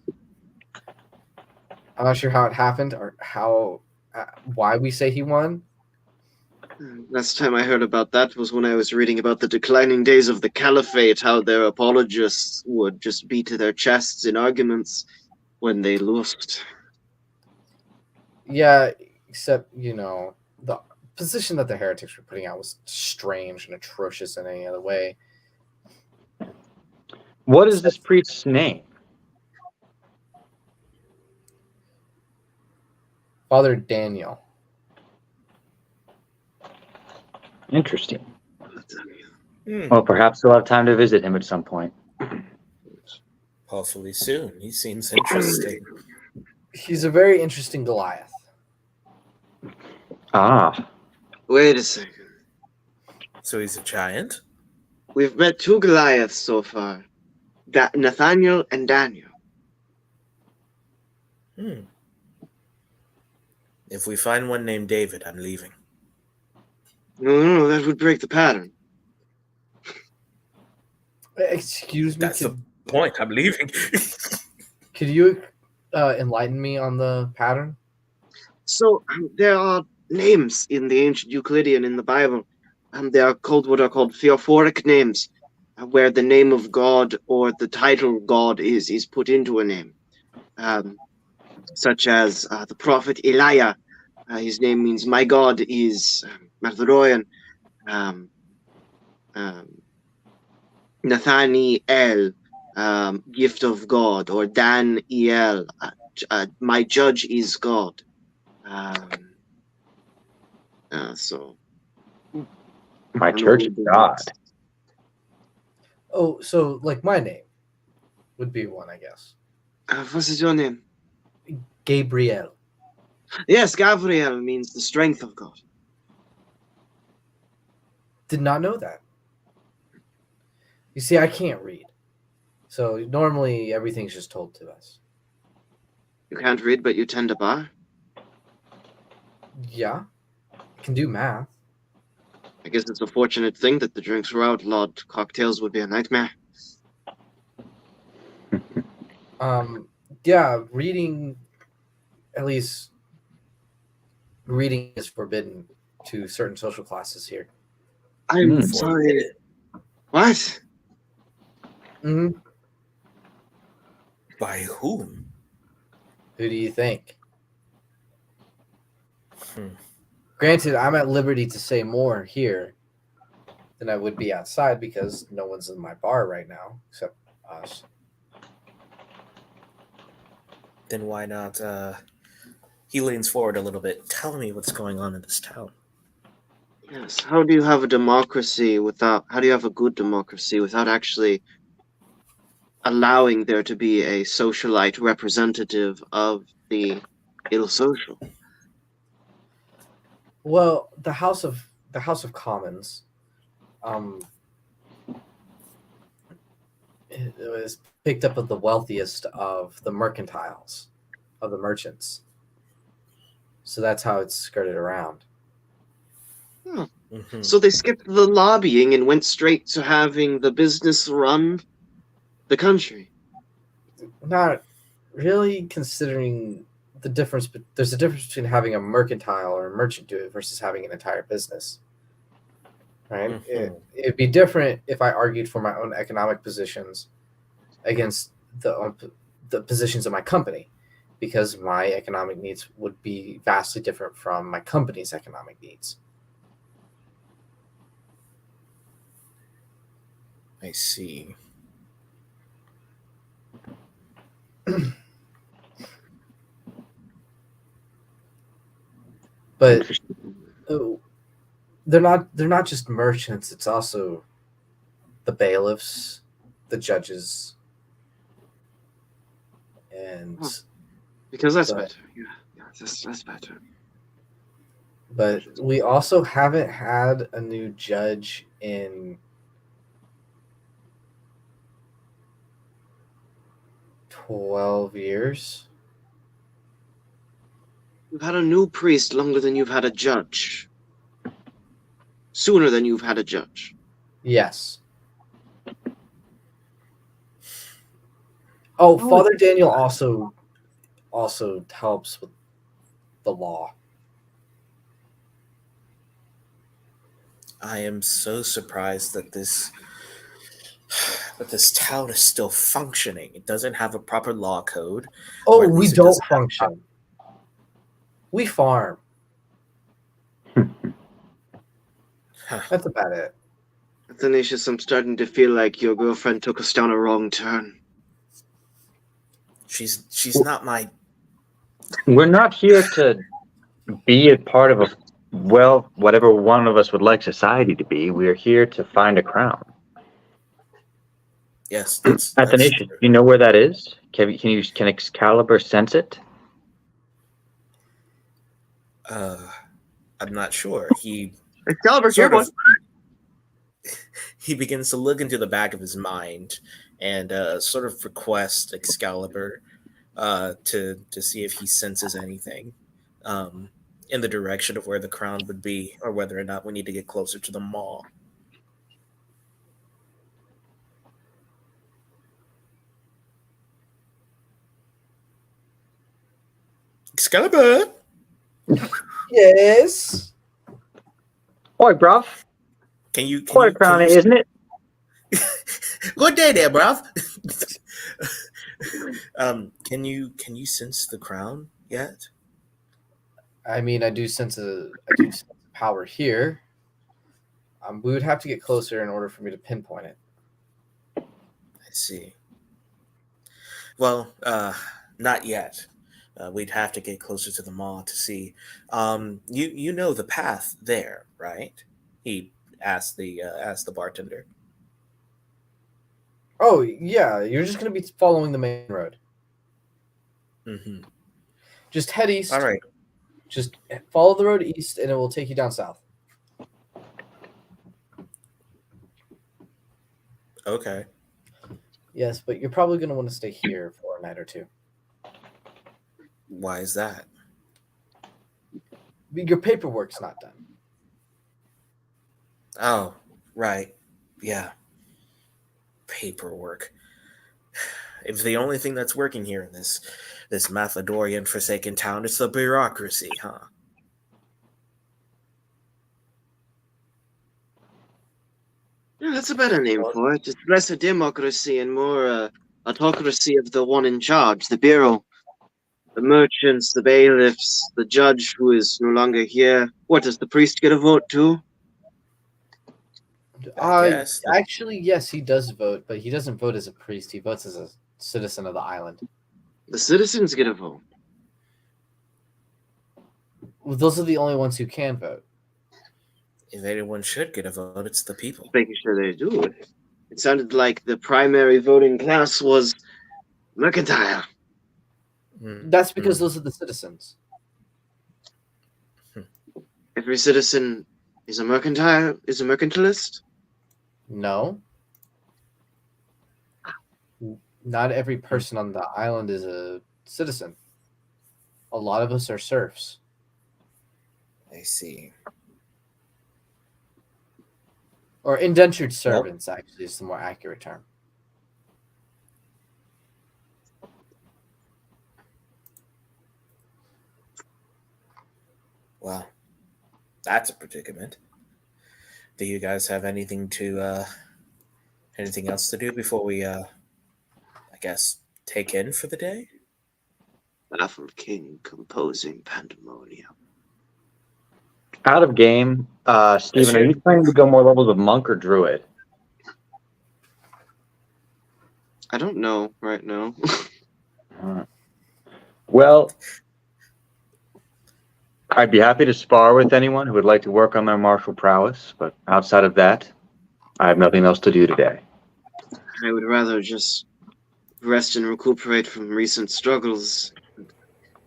I'm not sure how it happened or why we say he won. Last time I heard about that was when I was reading about the declining days of the caliphate, how their apologists would just beat their chests in arguments when they lost. Yeah, except the position that the heretics were putting out was strange and atrocious in any other way. What is this priest's name? Father Daniel. Interesting. Hmm. Well, perhaps we'll have time to visit him at some point. Hopefully soon. He seems interesting. He's a very interesting Goliath. Ah, Wait a second. So he's a giant? We've met 2 Goliaths so far. Nathaniel and Daniel. Hmm. If we find one named David, I'm leaving. No, that would break the pattern. Excuse me, That's the point. I'm leaving. could you enlighten me on the pattern? So there are names in the ancient Euclidean in the Bible. They are called what are called theophoric names, where the name of God or the title God is put into a name. Such as the prophet Elijah. His name means my God is Marthoroyan. Nathaniel, gift of God, or Daniel, my judge is God. so My I know church who of did God. this. Oh, so like my name would be one, I guess. What is your name? Gabriel. Yes, Gabriel means the strength of God. Did not know that. You see, I can't read. So normally everything's just told to us. You can't read, but you tend to bar. Yeah. I can do math. I guess it's a fortunate thing that the drinks were outlawed. Cocktails would be a nightmare. Yeah, reading, at least reading is forbidden to certain social classes here. I'm Hmm. sorry. What? Hmm. By whom? Who do you think? Hmm. Granted, I'm at liberty to say more here than I would be outside because no one's in my bar right now except us. Then why not? He leans forward a little bit. Tell me what's going on in this town. Yes. How do you have a democracy without? How do you have a good democracy without actually allowing there to be a socialite representative of the ill social? Well, the House of Commons, it was picked up of the wealthiest of the mercantiles, of the merchants. So that's how it's skirted around. Mhm. So they skipped the lobbying and went straight to having the business run the country. Not really considering the difference, but there's a difference between having a mercantile or a merchant do it versus having an entire business. Right? Mhm. It'd be different if I argued for my own economic positions against the positions of my company, because my economic needs would be vastly different from my company's economic needs. I see. But they're not just merchants, it's also the bailiffs, the judges, and Because that's So- better. Yeah, that's better. but we also haven't had a new judge in 12 years. You've had a new priest longer than you've had a judge. Sooner than you've had a judge. Yes. Oh, Father Daniel also helps with the law. I am so surprised that this town is still functioning. It doesn't have a proper law code. Oh, Or at we least it don't doesn't have- function. We farm. Huh. That's about it. Athanasius, I'm starting to feel like your girlfriend took us down a wrong turn. She's not my. We're not here to be a part of whatever one of us would like society to be. We're here to find a crown. Yes, that's Athanasius, true. you know where that is? Can Excalibur sense it? I'm not sure. He Excalibur, here, sort boy. of he begins to look into the back of his mind and sort of request Excalibur to see if he senses anything in the direction of where the crown would be, or whether or not we need to get closer to the mall. Excalibur, Yes. Oi, bruv. can you? Quite a crown, isn't it? Good day there, bruv. Can you sense the crown yet? I mean, I do sense a power here. We would have to get closer in order for me to pinpoint it. I see. Well, not yet. We'd have to get closer to the mall to see. You know the path there, right? He asked the bartender. Oh yeah, you're just gonna be following the main road. Mm-hmm. Just head east. All right. Just follow the road east, and it will take you down south. Okay. Yes, but you're probably gonna want to stay here for a night or two. Why is that? Your paperwork's not done. Oh, right. Yeah. Paperwork. If the only thing that's working here in this Mathodorian forsaken town, it's the bureaucracy, huh? Yeah, that's a better name for it. It's less a democracy and more autocracy of the one in charge, the bureau. The merchants, the bailiffs, the judge who is no longer here. What, does the priest get a vote too? I guess. Actually, yes, he does vote, but he doesn't vote as a priest. He votes as a citizen of the island. The citizens get a vote. Well, those are the only ones who can vote. If anyone should get a vote, it's the people. Making sure they do it. It sounded like the primary voting class was mercantile. That's because those are the citizens. Every citizen is a mercantilist? No. Not every person on the island is a citizen. A lot of us are serfs. I see. Or indentured servants, actually, is the more accurate term. Well, that's a predicament. Do you guys have anything else to do before we, I guess, take in for the day? Baffled king composing pandemonium. Out of game, Steven, are you planning to go more levels of monk or druid? I don't know right now. Well, I'd be happy to spar with anyone who would like to work on their martial prowess, but outside of that, I have nothing else to do today. I would rather just rest and recuperate from recent struggles and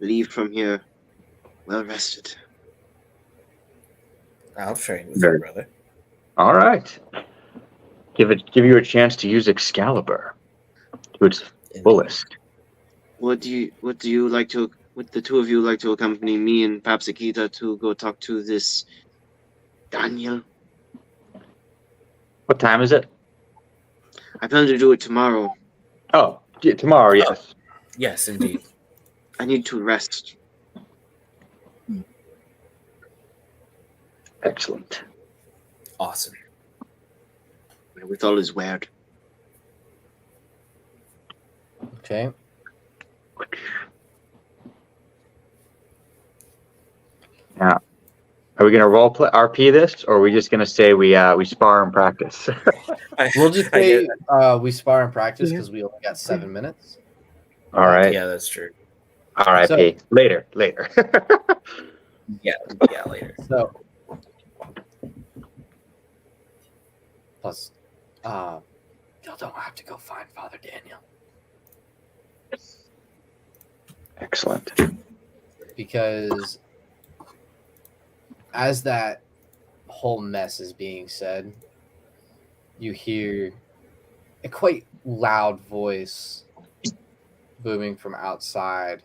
leave from here well rested. I'll train with you, brother. All right. Give you a chance to use Excalibur to its fullest. Would the two of you like to accompany me and perhaps Akita to go talk to this Daniel? What time is it? I plan to do it tomorrow. Oh, tomorrow, yes. Yes, indeed. I need to rest. Excellent. Awesome. My withal is weird. Okay. Now, are we going to role play RP this, or are we just going to say we spar and practice? We'll just say we spar and practice because we only got 7 minutes. All right. Yeah, that's true. RIP. So- Later. Yeah, later. So, plus, y'all don't have to go find Father Daniel Excellent. because as that whole mess is being said, you hear a quite loud voice booming from outside.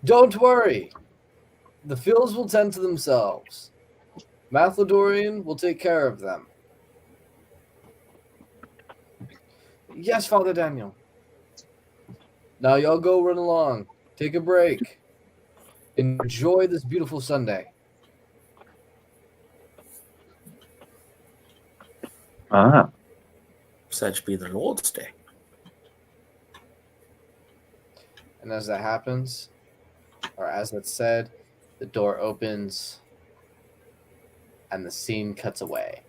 Don't worry. The fields will tend to themselves. Mathodorian will take care of them. Yes, Father Daniel. Now y'all go run along. Take a break. Enjoy this beautiful Sunday. Ah, Such be the Lord's Day. And as that happens, or as that's said, the door opens and the scene cuts away.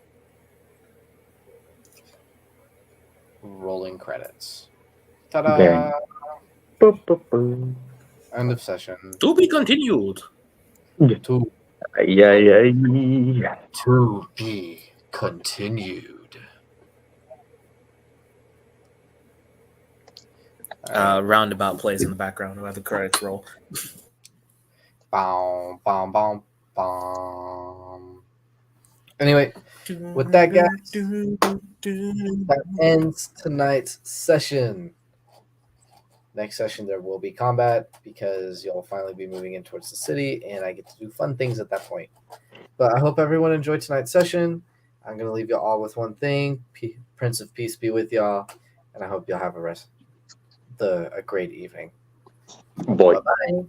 Rolling credits. Ta-da! Very Boop, boop, boop. End of session. To be continued. To Yeah. to be continued. Roundabout plays in the background while the credits roll. Bom, bom, bom, bom. Anyway, with that, guys, that ends tonight's session. Next session, there will be combat because you'll finally be moving in towards the city, and I get to do fun things at that point. But I hope everyone enjoyed tonight's session. I'm going to leave you all with one thing. Prince of Peace be with y'all, and I hope you'll have a great evening. Boy. Bye-bye.